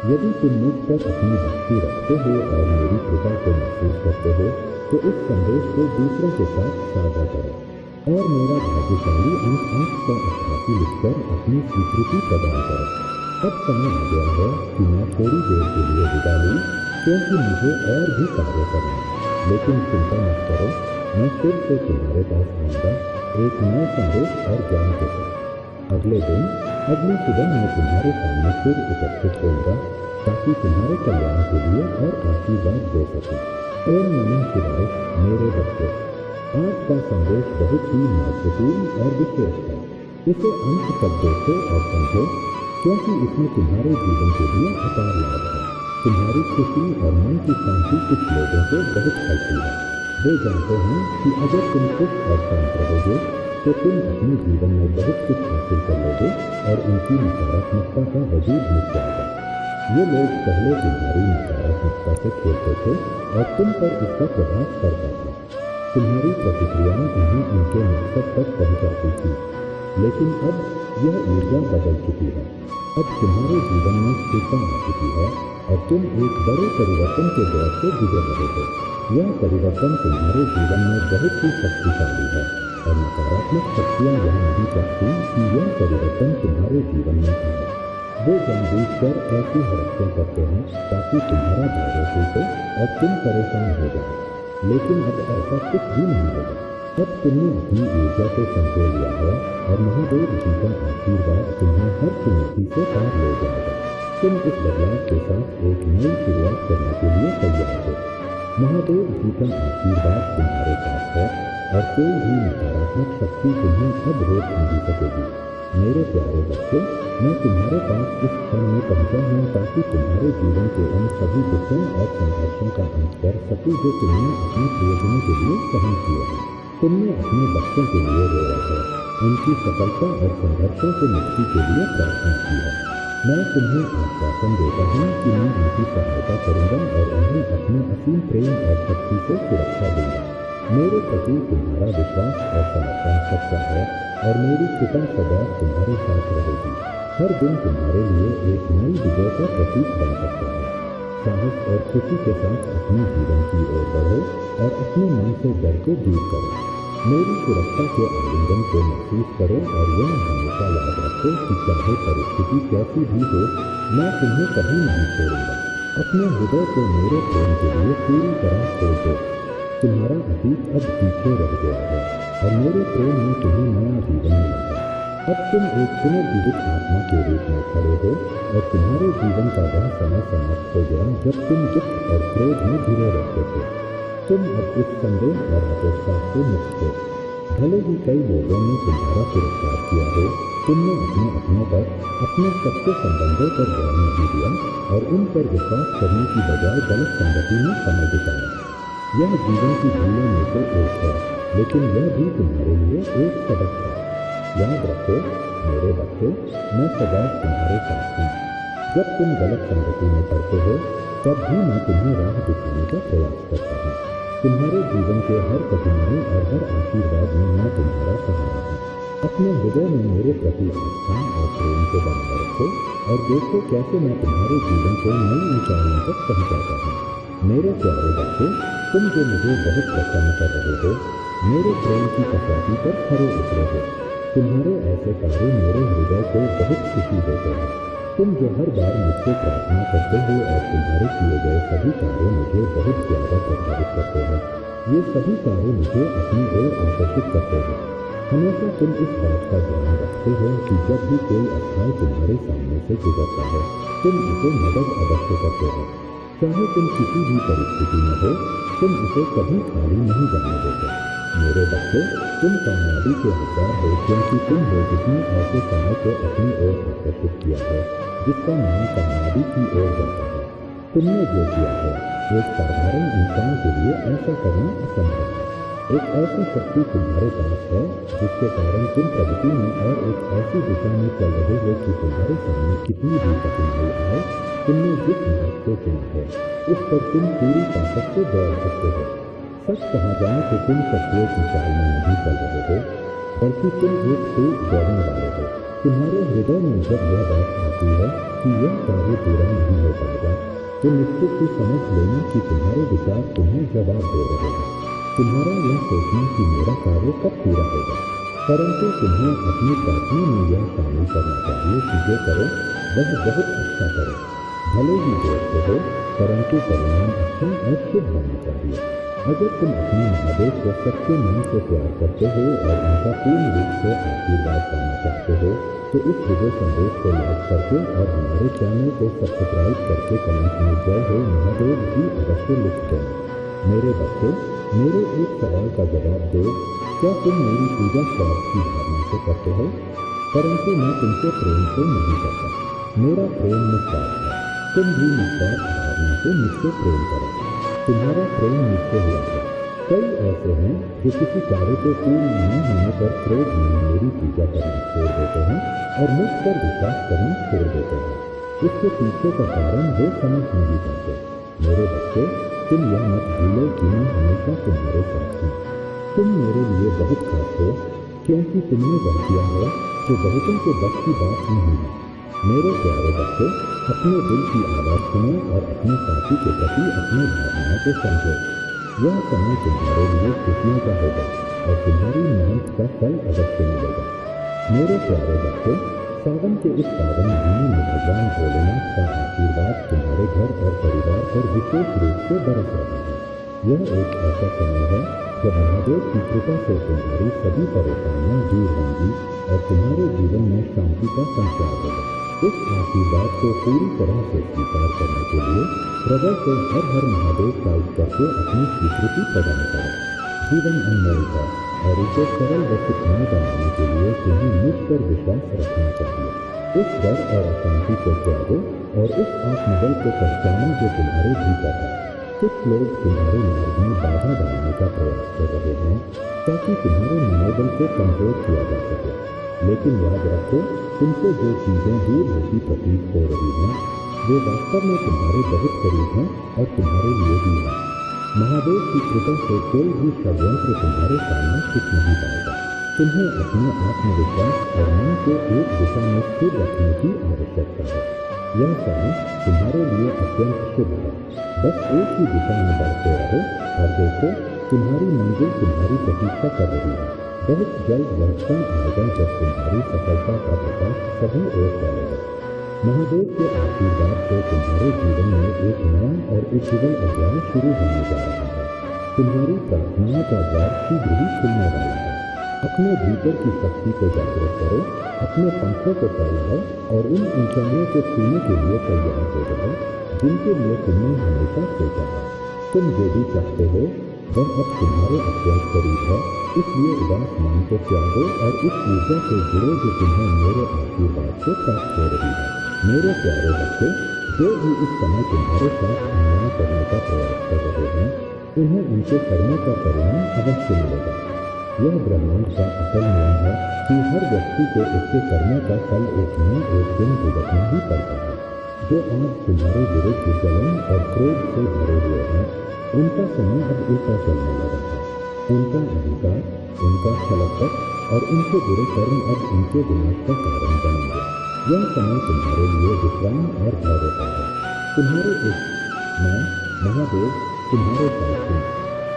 यदि तुम मुझ पर अपनी भक्ति रखते हो और मेरी कृपा को महसूस करते हो तो इस संदेश को दूसरों के साथ साझा करो और मेरा भाग्यशाली अंक 888 लिखकर अपनी स्वीकृति प्रदान करो। अब समय आ गया है कि मैं थोड़ी देर के लिए विदा लूं क्योंकि मुझे और भी कार्य करना है। लेकिन चिंता मत करो, मैं फिर से तुम्हारे पास आऊँगा एक नए संदेश और ज्ञान के साथ। अगले दिन अगली सुबह मैं तुम्हारे सामने फिर उपस्थित होऊंगा ताकि तुम्हारे कल्याण के लिए और आशीर्वाद दे सकूं। ओम नमः शिवाय। मेरे बच्चे, आज का संदेश बहुत ही महत्वपूर्ण और विशेष है। इसे अंत तक देखो और समझो क्योंकि इसमें तुम्हारे जीवन के लिए अपार लाभ है। तुम्हारी खुशी और मन की शांति कुछ लोगों को बहुत खलती है। वे जानते हैं कि अगर तुम खुश और शांत रहोगे तो तुम अपने जीवन में बहुत कुछ हासिल कर लोगे और उनकी नकारात्मकता का वजूद मिट जाएगा। ये लोग पहले तुम्हारी नकारात्मकता से खेलते थे और तुम पर इसका प्रभाव पड़ता था। तुम्हारी प्रतिक्रियाएं उन्हें उनके मकसद तक पहुंचाती थी, लेकिन अब यह ऊर्जा बदल चुकी है। अब तुम्हारे जीवन में स्थिरता आ चुकी है और तुम एक बड़े परिवर्तन के दौर से गुजर रहे हो। यह परिवर्तन तुम्हारे जीवन में बहुत ही शक्तिशाली है और नकारात्मक शक्तियाँ यह नहीं चाहती कि यह परिवर्तन तुम्हारे जीवन में आए। वे जानबूझकर ऐसी हरकतें करते हैं ताकि तुम्हारा धैर्य टूटे और तुम परेशान हो जाओ, लेकिन अब ऐसा कुछ भी नहीं होगा। अब तुमने अपनी ऊर्जा को संजो लिया है और महादेव जी का आशीर्वाद तुम्हें हर चुनौती से पार ले जाएगा। तुम इस बदलाव के साथ एक नई शुरुआत करने के लिए तैयार हो। महादेव जी का आशीर्वाद तुम्हारे साथ है और कोई भी नकारात्मक शक्ति तुम्हें अब रोक नहीं सकेगी। मेरे प्यारे बच्चों, मैं तुम्हारे पास इस क्षण में पहुंचा हूँ ताकि तुम्हारे जीवन के उन सभी दुखों और संघर्षों का अंत कर सकूं जो तुमने अपने प्रियजनों के लिए सहन किए हैं। तुमने अपने बच्चों के लिए रोया है, उनकी सफलता और संघर्षों से मुक्ति के लिए प्रार्थना की है। मैं तुम्हें आश्वासन देता हूँ कि मैं उनकी सहायता करूँगा और उन्हें अपने असीम प्रेम और शक्ति से सुरक्षा दूंगा। मेरे प्रति तुम्हारा विश्वास और समर्पण सच्चा है और मेरी कृपा सदा तुम्हारे साथ रहेगी। हर दिन तुम्हारे लिए एक नई विजय का प्रतीक बन सकता है। साहस और खुशी के साथ अपने जीवन की ओर बढ़ो और अपने मन से डर को दूर करो। मेरी सुरक्षा के आलिंगन को महसूस करो और यह हमेशा याद रखो कि चाहे परिस्थिति कैसी भी हो, मैं तुम्हें कभी नहीं छोड़ूंगा। अपने हृदय को मेरे प्रेम के लिए पूरी तरह खोल दो। तुम्हारा अतीत अब पीछे रह गया है और मेरे प्रेम में तुम्हें नया जीवन मिला है। अब तुम एक पुनर्जीवित आत्मा के रूप में खड़े हो और तुम्हारे जीवन का वह समय समाप्त हो गया जब तुम दुख और क्रोध में घिरे रहते थे। तुम अब इस संदेह और अपेक्षा से मुक्त हो। भले ही कई लोगों ने तुम्हारा तिरस्कार किया हो, तुमने अपने अपनों पर, अपने सच्चे संबंधों पर ध्यान नहीं दिया और उन पर विश्वास करने की बजाय गलत संगति में समय बिताया। यह जीवन की भूलों में से एक है, लेकिन यह भी तुम्हारे लिए एक सबक है। याद रखो मेरे बच्चों, मैं सदा तुम्हारे साथ हूँ। जब तुम गलत संगति में पड़ते हो तब भी मैं तुम्हें राह दिखाने का प्रयास करता हूँ। तुम्हारे जीवन के हर कठिनाई और हर आशीर्वाद में मैं तुम्हारा सहारा हूँ। अपने हृदय में मेरे प्रति आस्था और प्रेम को बनाए रखो और देखो कैसे मैं तुम्हारे जीवन को नई ऊंचाइयों तक पहुँचाता हूँ। मेरे प्यारे बच्चों, तुम जो मुझे बहुत प्रसन्न कर रहे हो, मेरे प्रेम की कसौटी पर खरे उतरे हो। तुम्हारे ऐसे कार्य मेरे हृदय को बहुत खुशी देते हैं। तुम जो हर बार मुझसे प्रार्थना करते हो और तुम्हारे किए गए सभी कार्य मुझे बहुत ज़्यादा प्रभावित करते हैं। ये सभी कार्य मुझे अपनी ओर आकर्षित करते हैं। हमेशा तुम इस बात का ध्यान रखते हो कि जब भी कोई अस्थाई तुम्हारे सामने से गुजरता है, तुम उसे मदद अवश्य करते हो। चाहे तुम किसी भी परिस्थिति में हो, तुम उसे कभी खाली नहीं जाने देते। मेरे बच्चों, तुम कामयाबी के हकदार हो क्योंकि तुम हो जिसने ऐसे समय को अपनी ओर आकर्षित किया है जिसका नाम कामयाबी की ओर जाता है। तुमने जो किया है, एक साधारण इंसान के लिए ऐसा करना असंभव है। एक ऐसी शक्ति तुम्हारे पास है जिसके कारण तुम प्रगति में और एक ऐसी दिशा में चल रहे हो कि तुम्हारे सामने कितनी भी कठिनाई आए, तुमने जिस मार्ग को चुना है उस पर तुम पूरी ताकत से दौड़ सकते हो। सच कहा जाए तो तुम सचमुच ऊंचाई में नहीं चल रहे हो, बल्कि तुम एक तेज दौड़ने वाले हो। तुम्हारे हृदय में जब यह बात आती है कि यह कार्य पूरा नहीं हो पाएगा, तो निश्चित ही समझ लेना कि तुम्हारे विचार तुम्हें जवाब दे रहे हैं। तुम्हारा यह सोचना कि मेरा कार्य कब पूरा होगा, परंतु तुम्हें अपनी प्रार्थना में यह शामिल करना चाहिए कि जो करो वह बहुत अच्छा करो। भले ही देर से हो, परंतु परिणाम अच्छा और शुभ होना चाहिए। अगर तुम अपने महादेव को सच्चे मन से प्यार करते हो और उनका पूर्ण रूप से आशीर्वाद पाना चाहते हो, तो इस वीडियो संदेश को लाइक करके और हमारे चैनल को सब्सक्राइब करके कमेंट में जय हो महादेव जी अवश्य लिख दें। मेरे बच्चों, मेरे एक सवाल का जवाब दो, क्या तुम मेरी पूजा स्वार्थ की भावना से करते हो? परंतु मैं तुमसे प्रेम से नहीं करता। मेरा प्रेम निस्वार्थ है। तुम भी निस्वार्थ भावना से मुझसे प्रेम करो। तुम्हारा प्रेम मुझसे हुआ है। कई ऐसे हैं जो किसी कार्य को पूर्ण न होने पर क्रोध में मेरी पूजा करना छोड़ देते हैं और मुझ पर विश्वास करना छोड़ देते हैं। इसके पीछे का कारण वो समझ नहीं पाते। मेरे बच्चे, तुम यह मत भूलो कि मैं हमेशा तुम्हारे साथ हूँ। तुम मेरे लिए बहुत खास हो क्योंकि तुमने वह किया है जो बहुतों के बस की बात नहीं है। मेरे प्यारे बच्चों, अपने दिल की आवाज़ सुनो और अपने साथी के प्रति अपनी भावनाओं को समझो। यह समय तुम्हारे लिए खुशियों का होगा और तुम्हारी मेहनत का फल अवश्य मिलेगा। मेरे प्यारे बच्चों, सावन के इस पावन महीने में भगवान भोलेनाथ का आशीर्वाद तुम्हारे घर और परिवार पर विशेष रूप से बरस रहा है। यह एक ऐसा समय है जब महादेव की कृपा से तुम्हारी सभी परेशानियां दूर होंगी और तुम्हारे जीवन में शांति का संचार होगा। इस आशीर्वाद को पूरी तरह से स्वीकार करने के लिए हृदय से हर हर महादेव टाइप करके अपनी स्वीकृति प्रदान करें। जीवन अनमोल है और इसे सरल व सुखमय बनाने के लिए तुम्हें मुझ पर विश्वास रखना चाहिए। इस डर और अशांति को त्यागो और उस आत्मबल को पहचानो जो तुम्हारे भीतर है। कुछ लोग तुम्हारे मार्ग में बाधा डालने का प्रयास कर रहे हैं ताकि तुम्हारे मनोबल को कमजोर किया जा सके, लेकिन याद रखो, तुमसे जो चीजें दूर होती प्रतीत हो रही हैं वे वास्तव में तुम्हारे बहुत करीब हैं और तुम्हारे लिए भी हैं। महादेव की कृपा से कोई भी षड्यंत्र तुम्हारे सामने टिक नहीं पाएगा। तुम्हें अपने आत्मविश्वास और मन को एक दिशा में स्थिर रखने की आवश्यकता है। यह समय तुम्हारे लिए अत्यंत शुभ है। बस एक ही दिशा में बढ़ते रहो और देखो, तुम्हारी मंजिल तुम्हारी प्रतीक्षा कर रही है। बहुत जल्द वह क्षण आएगा जब तुम्हारी सफलता का प्रकाश सभी ओर फैलेगा। महादेव के आशीर्वाद से तुम्हारे जीवन में एक नया और उज्ज्वल अध्याय शुरू होने जा रहा है। तुम्हारी प्रार्थनाओं का द्वार शीघ्र ही खुलने वाला है। अपने भीतर की शक्ति को जागृत करो, अपने पंखों को फैलाओ और उन ऊंचाइयों को छूने के लिए तैयार हो जाओ जिनके लिए तुमने हमेशा सोचा है। तुम जो भी चाहते हो वह अब तुम्हारे अत्यंत करीब है, इसलिए उदास मन को त्यागो और इस ऊर्जा से जुड़ो जो तुम्हें मेरे आशीर्वाद से प्राप्त हो रही है। मेरे प्यारे बच्चे, जो भी इस समय तुम्हारे साथ अन्याय करने का प्रयास कर रहे हैं, उन्हें उनके कर्मों का परिणाम अवश्य मिलेगा। यह ब्रह्मांड का असल नियम है कि हर व्यक्ति को उसके कर्मों का फल एक न एक दिन भुगतना ही पड़ता है। जो आज तुम्हारे विरुद्ध जलन और क्रोध से भरे हुए हैं, उनका समय अब उल्टा चलने लगा है। उनका अहंकार, उनका छलकपट और उनके बुरे कर्म अब उनके विनाश का कारण बनेंगे। यह समय तुम्हारे लिए विश्राम और धैर्य का है। तुम्हारे इस मैं महादेव तुम्हारे साथ हूँ।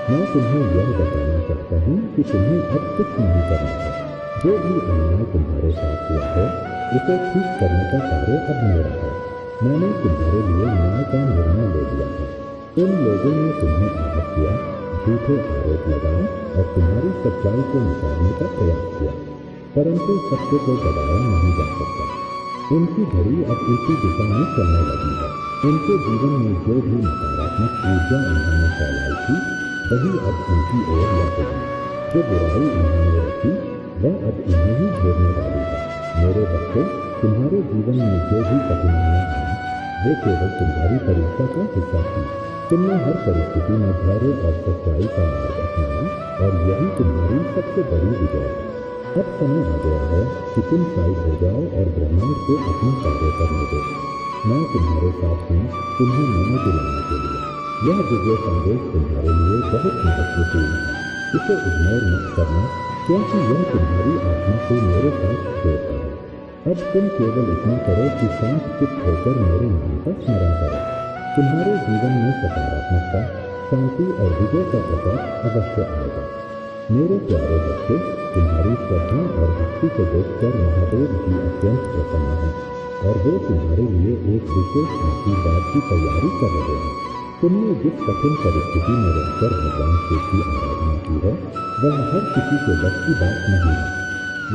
मैं तुम्हें यह बताना चाहता हूँ कि तुम्हें अब कुछ नहीं करना है। जो भी अन्याय तुम्हारे साथ हुआ है उसे ठीक करने का कार्य अब मेरा है। मैंने तुम्हारे लिए न्याय का निर्णय ले लिया है। उन लोगों ने तुम्हें आहत किया, झूठे आरोप लगाए और तुम्हारी सच्चाई को निकालने का प्रयास किया, परंतु सत्य को दबाया नहीं जा सकता। उनकी घड़ी अब उसी दिशा में चलने लगी है। उनके जीवन में जो भी नकारात्मक ऊर्जा उन्होंने फैलाई थी वही अब उनकी ओर लौटेगी। जो बुराई उन्होंने रखी वह अब उन्हें ही घेरने वाली है। मेरे बच्चों, तुम्हारे जीवन में जो भी कठिनाइयाँ आई वे केवल तुम्हारी परीक्षा का हिस्सा थी। तुमने हर परिस्थिति में धैर्य और सच्चाई का मार्ग अपनाया और यही तुम्हारी सबसे बड़ी विजय है। अब समय आ गया है कि तुम साइड हो जाओ और ब्रह्मांड को अपना कार्य करने दो। मैं तुम्हारे साथ हूँ, तुम्हें मैंने दिलाने के लिए। यह दिव्य संदेश तुम्हारे लिए बहुत महत्वपूर्ण है। इसे इग्नोर मत करना, क्योंकि यह तुम्हारी आत्मा को मेरे साथ जोड़ता है। अब तुम केवल इतना करो कि शांत चित्त होकर मेरे नाम का स्मरण करो। तुम्हारे जीवन में सकारात्मकता, शांति और विजय का प्रकाश अवश्य आएगा। मेरे प्यारे बच्चे, तुम्हारी श्रद्धा और भक्ति को देखकर महादेव जी अत्यंत प्रसन्न हैं और वे तुम्हारे लिए एक विशेष आशीर्वाद की तैयारी कर रहे हैं। तुमने जिस कठिन परिस्थिति में रहकर भगवान शिव की आराधना की है वह हर किसी के बस की बात नहीं है।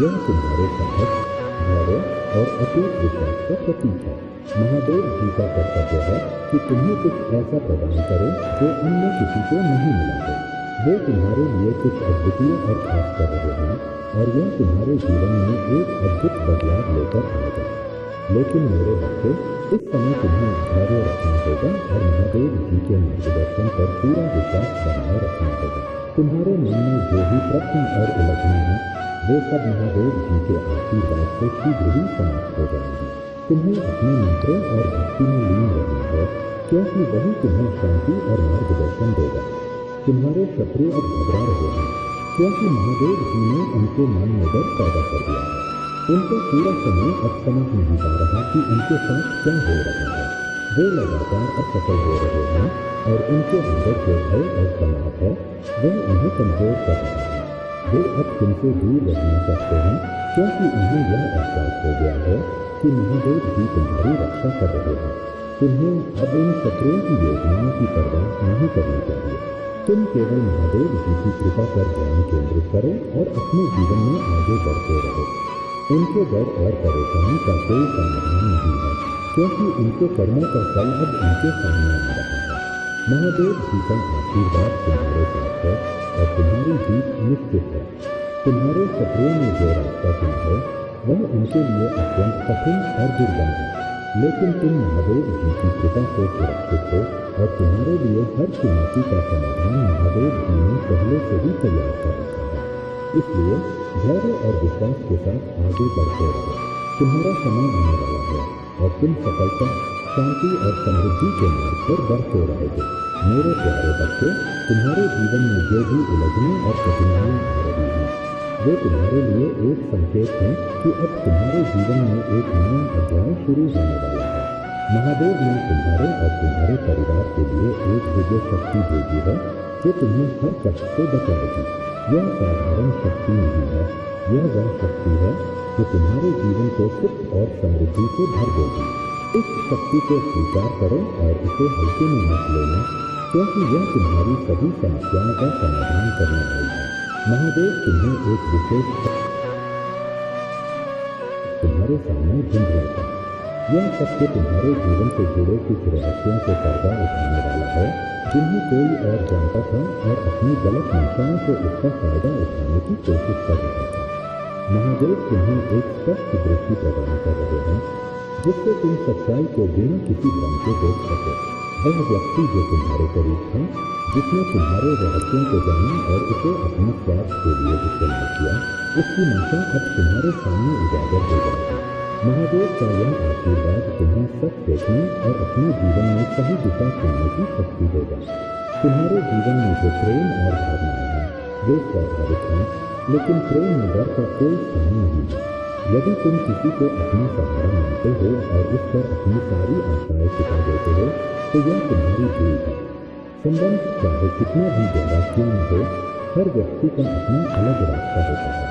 यह तुम्हारे साहस, धैर्य और अटूट विश्वास का प्रतीक है। महादेव जी का कर्तव्य है कि तुम्हें कुछ ऐसा प्रदान करें जो अन्य किसी को नहीं मिला है। वे तुम्हारे लिए कुछ अद्वितीय और खास कर रहे हैं और यह तुम्हारे जीवन में एक अद्भुत बदलाव लेकर आएगा। लेकिन मेरे बच्चे, इस समय तुम्हें धैर्य रखना होगा और महादेव जी के मार्गदर्शन पर पूरा विश्वास बनाए रखना होगा। तुम्हारे मन में जो भी प्रश्न और उलझने हैं वे सब महादेव जी के आशीर्वाद से शीघ्र ही समाप्त हो जाएंगी। तुम्हें अपने मंत्रों और भक्ति में लीन रहना है, क्योंकि वही तुम्हें शांति और मार्गदर्शन देगा। तुम्हारे शत्रु अब घबरा रहे हैं, क्योंकि महादेव जी ने उनके मन में डर पैदा कर दिया है। उनका पूरा समय अब समझ नहीं पा रहा कि उनके साथ क्या हो रहा है। वे लगातार असफल हो रहे हैं और उनके अंदर जो भय और तनाव है वह उन्हें कमजोर कर रहा है। वे अब तुमसे दूर रहना चाहते हैं, क्योंकि उन्हें यह एहसास हो गया है कि महादेव जी तुम्हारी रक्षा कर रहे हैं। तुम्हें अब इन शत्रुओं की योजनाओं की परवाह नहीं करनी चाहिए। तुम केवल महादेव जी की कृपा पर ध्यान केंद्रित करो और अपने जीवन में आगे बढ़ते रहो। उनके डर और परेशानी का कोई समाधान नहीं है, क्योंकि उनके कर्मों का फल अब उनके सामने आ रहा है। महादेव जी का आशीर्वाद तुम्हारे साथ है और तुम्हारी जीत निश्चित है। तुम्हारे शत्रुओं ने जो रास्ता चुना है वह उनके लिए अत्यंत कठिन और दुर्गम है, लेकिन तुम महादेव जी की कृपा से सुरक्षित हो और तुम्हारे लिए हर चुनौती का समाधान महादेव जी ने पहले से ही तैयार कर रखा है। इसलिए धैर्य और विश्वास के साथ आगे बढ़ते रहो। तुम्हारा समय आने वाला है और तुम सफलता, शांति और समृद्धि के मार्ग पर बढ़ते रहोगे। मेरे प्यारे बच्चे, तुम्हारे जीवन में जो भी उलझने और कठिनाइयाँ आ रही हैं, वे तुम्हारे लिए एक संकेत है कि अब तुम्हारे जीवन में एक नया अध्याय शुरू होने वाला है। महादेव ने तुम्हारे और तुम्हारे परिवार के लिए एक दिव्य शक्ति भेजी है जो तुम्हें हर कष्ट से बचाएगी। यह साधारण शक्ति नहीं है, यह वह शक्ति है जो तुम्हारे जीवन को सुख और समृद्धि से भर देगी। इस शक्ति को स्वीकार करो और इसे हल्के में मत लेना, क्योंकि यह तुम्हारी सभी समस्याओं का समाधान करने वाली है। महादेव तुम्हें एक विशेष तुम्हारे सामने ढूंढ रहा है। यह सत्य तुम्हारे जीवन से जुड़े कुछ रहस्यों से पर्दा उठाने वाला है जिन्हें कोई और जानता था और अपनी गलत मंशाओं से उसका फायदा उठाने की कोशिश कर रहा था। महादेव तुम्हें एक स्पष्ट दृष्टि प्रदान कर रहे हैं जिससे तुम सच्चाई को बिना किसी भ्रम के देख सको। वह व्यक्ति जो तुम्हारे करीब था, जिसने तुम्हारे रहस्यों को जाना और उसे अपने स्वार्थ के लिए इस्तेमाल किया, उसकी मंशा अब तुम्हारे सामने उजागर हो जाएगी। महादेव का यह आशीर्वाद तुम्हें सच देखने और अपने जीवन में सही दिशा चुनने की शक्ति देगा। तुम्हारे जीवन में जो प्रेम और भावनाएं हैं वे स्वाभाविक हैं, लेकिन प्रेम में डर का कोई स्थान नहीं है। यदि तुम किसी को अपना सहारा मानते हो और उस पर अपनी सारी आशाएं टिका देते हो तो यह तुम्हारी भूल है। संबंध चाहे कितना भी गहरा क्यों न हो, हर व्यक्ति का अपना अलग रास्ता होता है।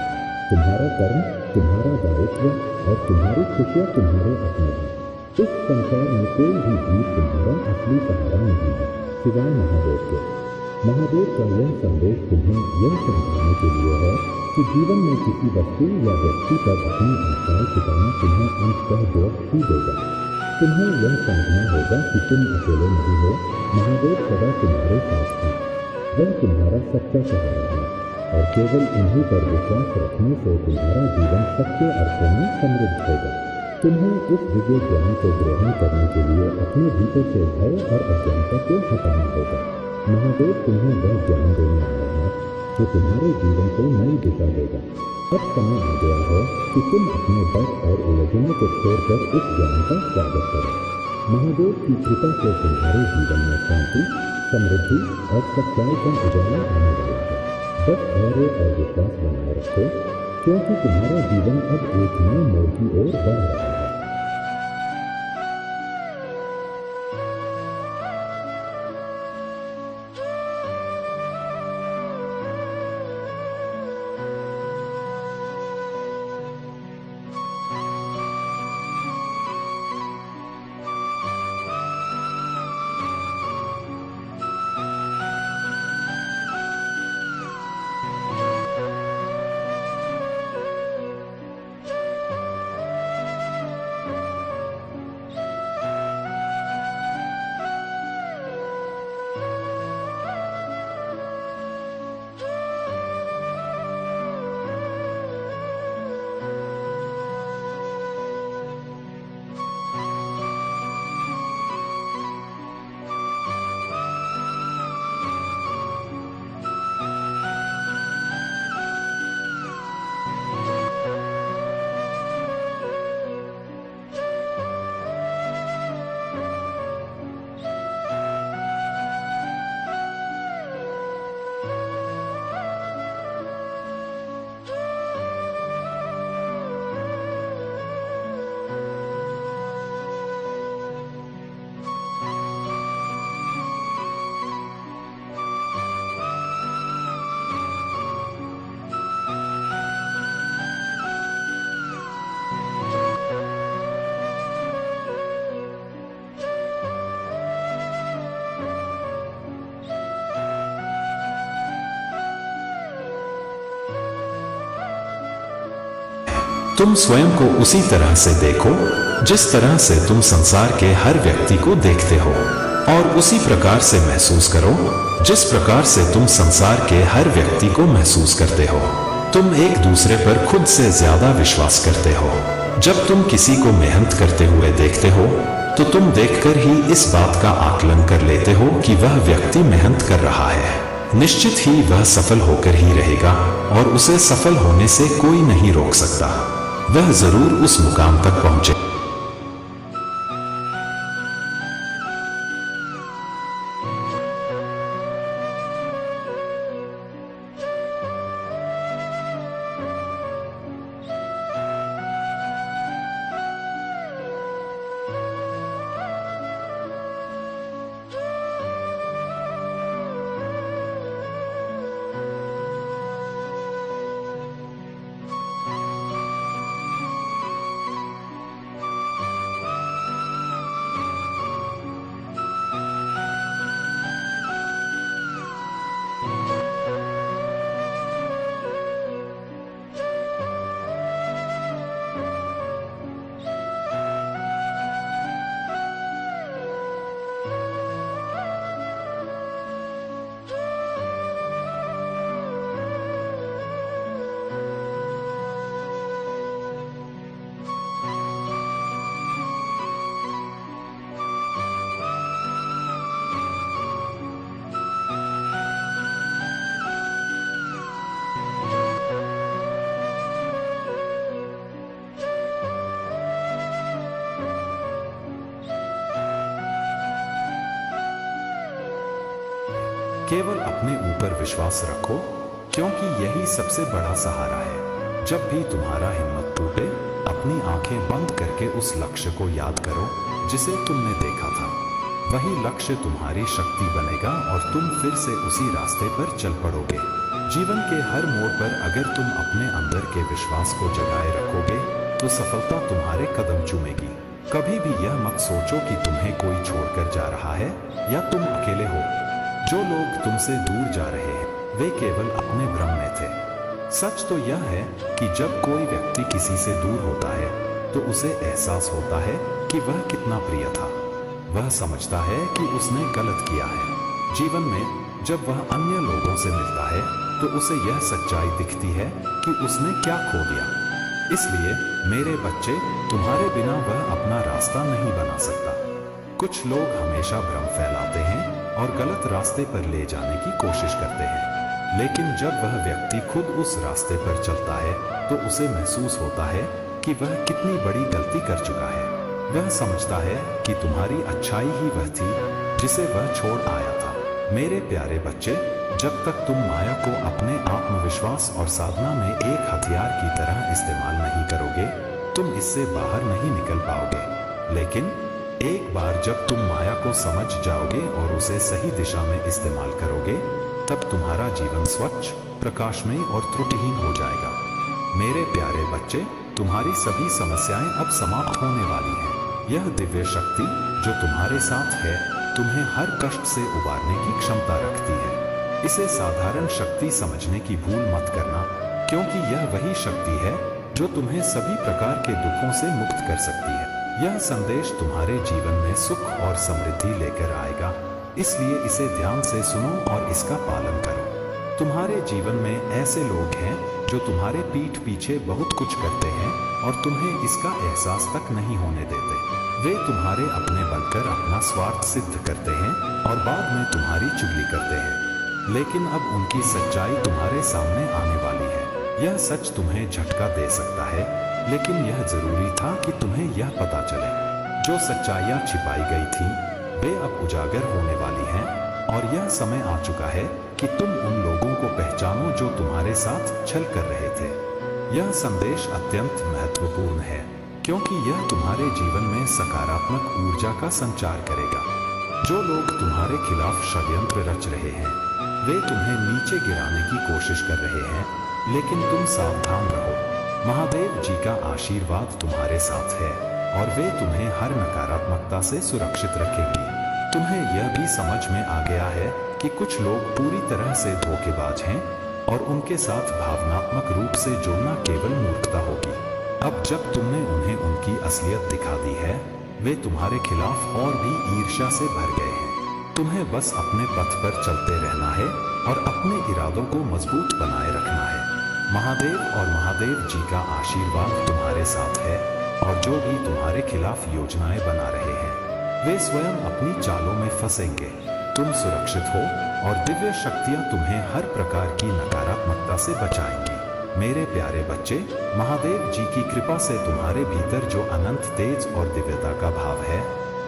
तुम्हारा कर्म, तुम्हारा दायित्व और तुम्हारी खुशियाँ तुम्हारे अपने हैं। इस संसार में कोई भी जीव तुम्हारा असली सहारा नहीं है सिवाय महादेव के। महादेव का यह संदेश तुम्हें यह समझाने के लिए है कि जीवन में किसी वस्तु या व्यक्ति पर अपनी आशाएं टिकाना तुम्हें अंततः दोष ही देगा। तुम्हें यह समझना होगा कि तुम अकेले नहीं हो। महादेव सदा तुम्हारे साथ हैं। वह तुम्हारा सच्चा सहारा है और केवल उन्हीं पर विश्वास रखने से तुम्हारा जीवन सच्चे अर्थों में समृद्ध होगा। तुम्हें इस दिव्य ज्ञान को ग्रहण करने के लिए अपने भीतर से भय और अज्ञानता को हटाना होगा। महादेव तुम्हें वह ज्ञान देने आया है जो तुम्हारे जीवन को नई दिशा देगा। अब समय आ गया है कि तुम अपने डर और उलझनों को छोड़कर इस ज्ञान का स्वागत करो। महादेव की कृपा से तुम्हारे जीवन में शांति, समृद्धि और सच्चाई का उजाला आने वाला है। बस धैर्य और विश्वास बनाए रखो, क्योंकि तुम्हारा जीवन अब एक नए मोड़ की ओर बढ़ रहा है। तुम स्वयं को उसी तरह से देखो जिस तरह से तुम संसार के हर व्यक्ति को देखते हो, और उसी प्रकार से महसूस करो जिस प्रकार से तुम संसार के हर व्यक्ति को महसूस करते हो। तुम एक दूसरे पर खुद से ज्यादा विश्वास करते हो। जब तुम किसी को मेहनत करते हुए देखते हो तो तुम देखकर ही इस बात का आकलन कर लेते हो कि वह व्यक्ति मेहनत कर रहा है। निश्चित ही वह सफल होकर ही रहेगा और उसे सफल होने से कोई नहीं रोक सकता। वह जरूर उस मुकाम तक पहुंचे। केवल अपने ऊपर विश्वास रखो, क्योंकि यही सबसे बड़ा सहारा है। जब भी तुम्हारा हिम्मत टूटे, अपनी आंखें बंद करके उस लक्ष्य को याद करो जिसे तुमने देखा था। वही लक्ष्य तुम्हारी शक्ति बनेगा और तुम फिर से उसी रास्ते पर चल पड़ोगे। जीवन के हर मोड़ पर अगर तुम अपने अंदर के विश्वास को जगाए रखोगे तो सफलता तुम्हारे कदम चूमेगी। कभी भी यह मत सोचो कि तुम्हें कोई छोड़कर जा रहा है या तुम अकेले हो। जो लोग तुमसे दूर जा रहे हैं वे केवल अपने भ्रम में थे। सच तो यह है कि जब कोई व्यक्ति किसी से दूर होता है तो उसे एहसास होता है कि वह कितना प्रिय था। वह समझता है कि उसने गलत किया है। जीवन में जब वह अन्य लोगों से मिलता है तो उसे यह सच्चाई दिखती है कि उसने क्या खो दिया। इसलिए मेरे बच्चे, तुम्हारे बिना वह अपना रास्ता नहीं बना सकता। कुछ लोग हमेशा भ्रम फैलाते हैं और गलत रास्ते पर ले जाने की कोशिश करते हैं, लेकिन जब वह व्यक्ति खुद उस रास्ते पर चलता है तो उसे महसूस होता है कि वह कितनी बड़ी गलती कर चुका है। वह समझता है कि तुम्हारी अच्छाई ही वह थी जिसे वह छोड़ आया था। मेरे प्यारे बच्चे, जब तक तुम माया को अपने आत्मविश्वास और साधना में एक हथियार की तरह इस्तेमाल नहीं करोगे, तुम इससे बाहर नहीं निकल पाओगे। लेकिन एक बार जब तुम माया को समझ जाओगे और उसे सही दिशा में इस्तेमाल करोगे, तब तुम्हारा जीवन स्वच्छ, प्रकाशमय और त्रुटिहीन हो जाएगा। मेरे प्यारे बच्चे, तुम्हारी सभी समस्याएं अब समाप्त होने वाली हैं। यह दिव्य शक्ति जो तुम्हारे साथ है तुम्हें हर कष्ट से उबारने की क्षमता रखती है। इसे साधारण शक्ति समझने की भूल मत करना, क्योंकि यह वही शक्ति है जो तुम्हें सभी प्रकार के दुखों से मुक्त कर सकती है। यह संदेश तुम्हारे जीवन में सुख और समृद्धि लेकर आएगा, इसलिए इसे ध्यान से सुनो और इसका पालन करो। तुम्हारे जीवन में ऐसे लोग हैं जो तुम्हारे पीठ पीछे बहुत कुछ करते हैं और तुम्हें इसका एहसास तक नहीं होने देते। वे तुम्हारे अपने बनकर अपना स्वार्थ सिद्ध करते हैं और बाद में तुम्हारी चुगली करते हैं, लेकिन अब उनकी सच्चाई तुम्हारे सामने आने वाली है। यह सच तुम्हें झटका दे सकता है, लेकिन यह जरूरी था कि तुम्हें यह पता चले। जो सच्चाइयां छिपाई गई थीं, वे अब उजागर होने वाली हैं और यह समय आ चुका है कि तुम उन लोगों को पहचानो जो तुम्हारे साथ छल कर रहे थे। यह संदेश अत्यंत महत्वपूर्ण है, क्योंकि यह तुम्हारे जीवन में सकारात्मक ऊर्जा का संचार करेगा। जो लोग तुम्हारे खिलाफ षड्यंत्र रच रहे हैं, वे तुम्हें नीचे गिराने की कोशिश कर रहे हैं, लेकिन तुम सावधान रहो। महादेव जी का आशीर्वाद तुम्हारे साथ है और वे तुम्हें हर नकारात्मकता से सुरक्षित रखेंगी। तुम्हें यह भी समझ में आ गया है कि कुछ लोग पूरी तरह से धोखेबाज हैं और उनके साथ भावनात्मक रूप से जुड़ना केवल मूर्खता होगी। अब जब तुमने उन्हें उनकी असलियत दिखा दी है, वे तुम्हारे खिलाफ और भी ईर्ष्या से भर गए हैं। तुम्हें बस अपने पथ पर चलते रहना है और अपने इरादों को मजबूत बनाए रखना है। महादेव और महादेव जी का आशीर्वाद तुम्हारे साथ है और जो भी तुम्हारे खिलाफ योजनाएं बना रहे हैं, वे स्वयं अपनी चालों में फंसेंगे। तुम सुरक्षित हो और दिव्य शक्तियां तुम्हें हर प्रकार की नकारात्मकता से बचाएंगी। मेरे प्यारे बच्चे, महादेव जी की कृपा से तुम्हारे भीतर जो अनंत तेज और दिव्यता का भाव है,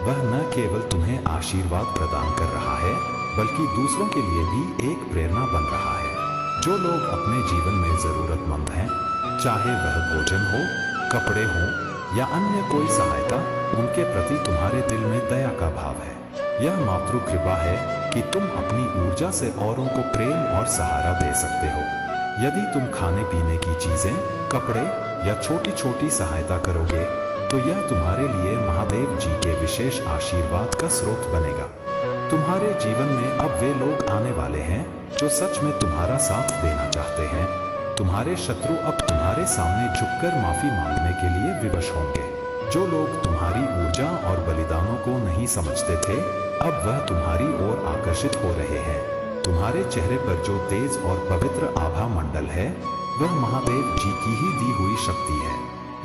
वह न केवल तुम्हें आशीर्वाद प्रदान कर रहा है, बल्कि दूसरों के लिए भी एक प्रेरणा बन रहा है। जो लोग अपने जीवन में जरूरतमंद हैं, चाहे वह भोजन हो, कपड़े हो या अन्य कोई सहायता, उनके प्रति तुम्हारे दिल में दया का भाव है। यह मातृ कृपा है कि तुम अपनी ऊर्जा से औरों को प्रेम और सहारा दे सकते हो। यदि तुम खाने पीने की चीजें, कपड़े या छोटी छोटी सहायता करोगे, तो यह तुम्हारे लिए महादेव जी के विशेष आशीर्वाद का स्रोत बनेगा। तुम्हारे जीवन में अब वे लोग आने वाले हैं जो सच में तुम्हारा साथ देना चाहते हैं। तुम्हारे शत्रु अब तुम्हारे सामने झुककर माफी मांगने के लिए विवश होंगे। जो लोग तुम्हारी ऊर्जा और बलिदानों को नहीं समझते थे, अब वह तुम्हारी ओर आकर्षित हो रहे हैं। तुम्हारे चेहरे पर जो तेज और पवित्र आभा मंडल है, वह महादेव जी की ही दी हुई शक्ति है।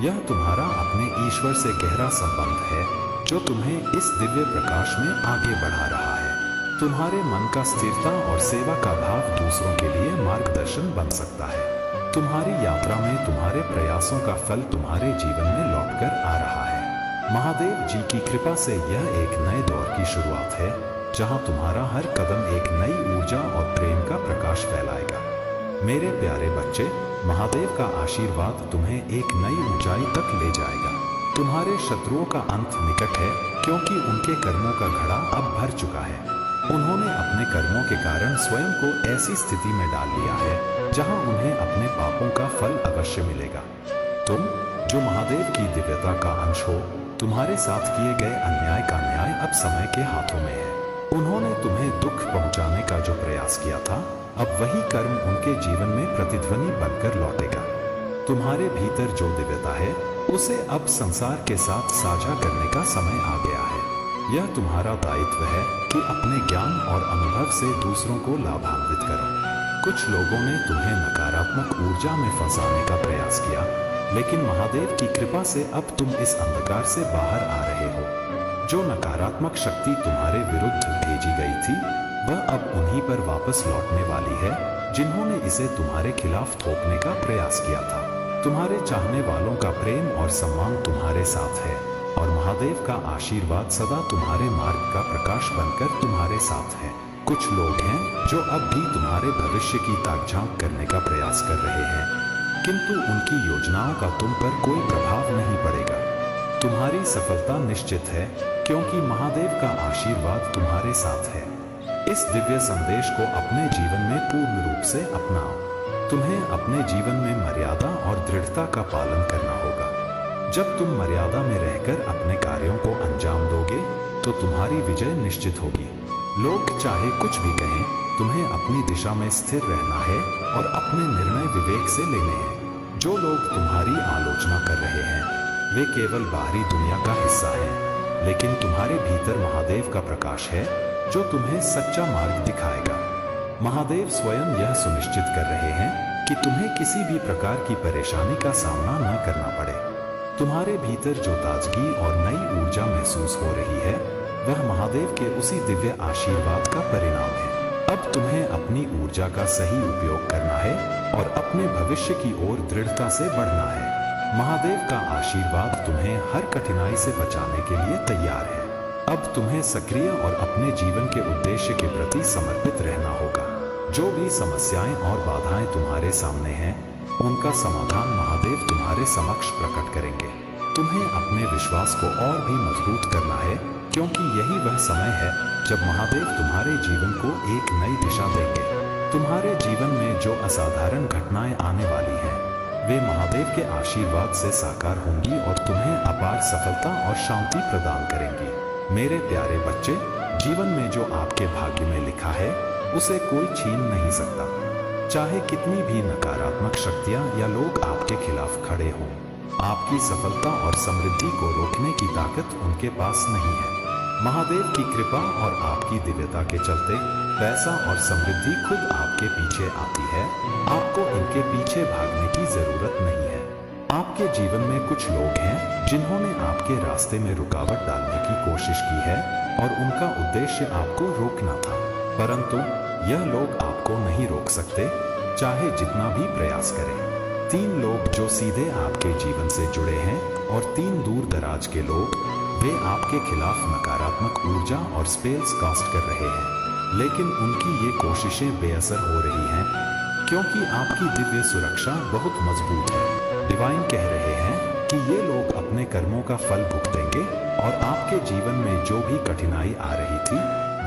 यह तुम्हारा अपने ईश्वर से गहरा संबंध है जो तुम्हें इस दिव्य प्रकाश में आगे बढ़ा रहा है। तुम्हारे मन का स्थिरता और सेवा का भाव दूसरों के लिए मार्गदर्शन बन सकता है। तुम्हारी यात्रा में तुम्हारे प्रयासों का फल तुम्हारे जीवन में लौटकर आ रहा है। महादेव जी की कृपा से यह एक नए दौर की शुरुआत है, जहां तुम्हारा हर कदम एक नई ऊर्जा और प्रेम का प्रकाश फैलाएगा। मेरे प्यारे बच्चे, महादेव का आशीर्वाद तुम्हें एक नई ऊंचाई तक ले जाएगा। तुम्हारे शत्रुओं का अंत निकट है, क्योंकि उनके कर्मों का घड़ा अब भर चुका है। उन्होंने अपने कर्मों के कारण स्वयं को ऐसी स्थिति में डाल लिया है जहां उन्हें अपने पापों का फल अवश्य मिलेगा। तुम जो महादेव की दिव्यता का अंश हो, तुम्हारे साथ किए गए अन्याय का न्याय अब समय के हाथों में है। उन्होंने तुम्हें दुख पहुंचाने का जो प्रयास किया था, अब वही कर्म उनके जीवन में प्रतिध्वनि बनकर लौटेगा। तुम्हारे भीतर जो दिव्यता है, उसे अब संसार के साथ साझा करने का समय आ गया है। यह तुम्हारा दायित्व है कि अपने ज्ञान और अनुभव से दूसरों को लाभान्वित करो। कुछ लोगों ने तुम्हें नकारात्मक ऊर्जा में फंसाने का प्रयास किया, लेकिन महादेव की कृपा से अब तुम इस अंधकार से बाहर आ रहे हो। जो नकारात्मक शक्ति तुम्हारे विरुद्ध भेजी गई थी, वह अब उन्हीं पर वापस लौटने वाली है जिन्होंने इसे तुम्हारे खिलाफ थोपने का प्रयास किया था। तुम्हारे चाहने वालों का प्रेम और सम्मान तुम्हारे साथ है और महादेव का आशीर्वाद सदा तुम्हारे मार्ग का प्रकाश बनकर तुम्हारे साथ है। कुछ लोग हैं जो अब भी तुम्हारे भविष्य की ताकझांक करने का प्रयास कर रहे हैं, किंतु उनकी योजनाओं का तुम पर कोई प्रभाव नहीं पड़ेगा। तुम्हारी सफलता निश्चित है, क्योंकि महादेव का आशीर्वाद तुम्हारे साथ है। इस दिव्य संदेश को अपने जीवन में पूर्ण रूप से अपनाओ। तुम्हें अपने जीवन में मर्यादा और दृढ़ता का पालन करना होगा। जब तुम मर्यादा में रहकर अपने कार्यों को अंजाम दोगे, तो तुम्हारी विजय निश्चित होगी। लोग चाहे कुछ भी कहें, तुम्हें अपनी दिशा में स्थिर रहना है और अपने निर्णय विवेक से लेने हैं। जो लोग तुम्हारी आलोचना कर रहे हैं, वे केवल बाहरी दुनिया का हिस्सा हैं, लेकिन तुम्हारे भीतर महादेव का प्रकाश है जो तुम्हें सच्चा मार्ग दिखाएगा। महादेव स्वयं यह सुनिश्चित कर रहे हैं कि तुम्हें किसी भी प्रकार की परेशानी का सामना न करना पड़े। तुम्हारे भीतर जो ताजगी और नई ऊर्जा महसूस हो रही है, वह महादेव के उसी दिव्य आशीर्वाद का परिणाम है। अब तुम्हें अपनी ऊर्जा का सही उपयोग करना है और अपने भविष्य की ओर दृढ़ता से बढ़ना है। महादेव का आशीर्वाद तुम्हें हर कठिनाई से बचाने के लिए तैयार है। अब तुम्हें सक्रिय और अपने जीवन के उद्देश्य के प्रति समर्पित रहना होगा। जो भी समस्याएं और बाधाएं तुम्हारे सामने हैं, उनका समाधान महादेव तुम्हारे समक्ष प्रकट करेंगे। तुम्हें अपने विश्वास को और भी मजबूत करना है, क्योंकि यही वह समय है जब महादेव तुम्हारे जीवन को एक नई दिशा देंगे। तुम्हारे जीवन में जो असाधारण घटनाएं आने वाली हैं, वे महादेव के आशीर्वाद से साकार होंगी और तुम्हें अपार सफलता और शांति प्रदान करेंगी। मेरे प्यारे बच्चे, जीवन में जो आपके भाग्य में लिखा है, उसे कोई छीन नहीं सकता। चाहे कितनी भी नकारात्मक शक्तियां या लोग आपके खिलाफ खड़े हों, आपकी सफलता और समृद्धि को रोकने की ताकत उनके पास नहीं है। महादेव की कृपा और आपकी दिव्यता के चलते पैसा और समृद्धि खुद आपके पीछे आती है। आपको इनके पीछे भागने की जरूरत नहीं है। आपके जीवन में कुछ लोग हैं जिन्होंने आपके रास्ते में रुकावट डालने की कोशिश की है और उनका उद्देश्य आपको रोकना था, परंतु यह लोग आपको नहीं रोक सकते, चाहे जितना भी प्रयास करें। 3 लोग जो सीधे आपके जीवन से जुड़े हैं और 3 दूर दराज के लोग, वे आपके खिलाफ नकारात्मक ऊर्जा और स्पेल्स कास्ट कर रहे हैं, लेकिन उनकी ये कोशिशें बेअसर हो रही हैं क्योंकि आपकी दिव्य सुरक्षा बहुत मजबूत है। डिवाइन कह रहे हैं कि ये लोग अपने कर्मों का फल भुगतेंगे और आपके जीवन में जो भी कठिनाई आ रही थी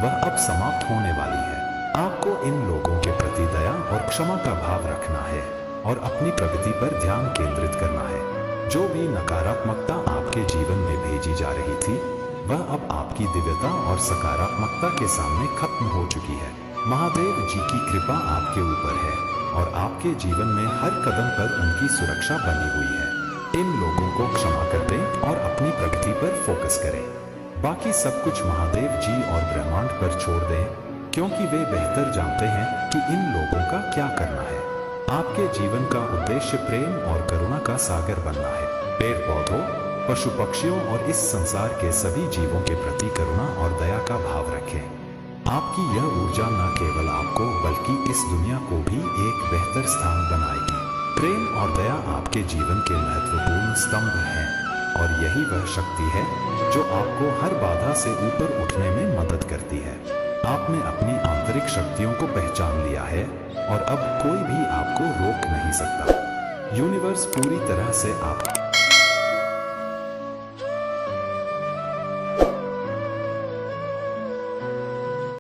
वह अब समाप्त होने वाली है। आपको इन लोगों के प्रति दया और क्षमा का भाव रखना है और अपनी प्रगति पर ध्यान केंद्रित करना है। जो भी नकारात्मकता आपके जीवन में भेजी जा रही थी वह अब आपकी दिव्यता और सकारात्मकता के सामने खत्म हो चुकी है। महादेव जी की कृपा आपके ऊपर है और आपके जीवन में हर कदम पर उनकी सुरक्षा बनी हुई है। इन लोगों को क्षमा कर दें और अपनी प्रगति पर फोकस करें। बाकी सब कुछ महादेव जी और ब्रह्मांड पर छोड़ दें, क्योंकि वे बेहतर जानते हैं कि इन लोगों का क्या करना है। आपके जीवन का उद्देश्य प्रेम और करुणा का सागर बनना है। पेड़ पौधों, पशु पक्षियों और इस संसार के सभी जीवों के प्रति करुणा और दया का भाव रखें। आपकी यह ऊर्जा न केवल आपको बल्कि इस दुनिया को भी एक बेहतर स्थान बनाएगी। प्रेम और दया आपके जीवन के महत्वपूर्ण स्तंभ हैं और यही वह शक्ति है जो आपको हर बाधा से ऊपर उठने में मदद करती है। आपने अपनी आंतरिक शक्तियों को पहचान लिया है और अब कोई भी आपको रोक नहीं सकता। यूनिवर्स पूरी तरह से आप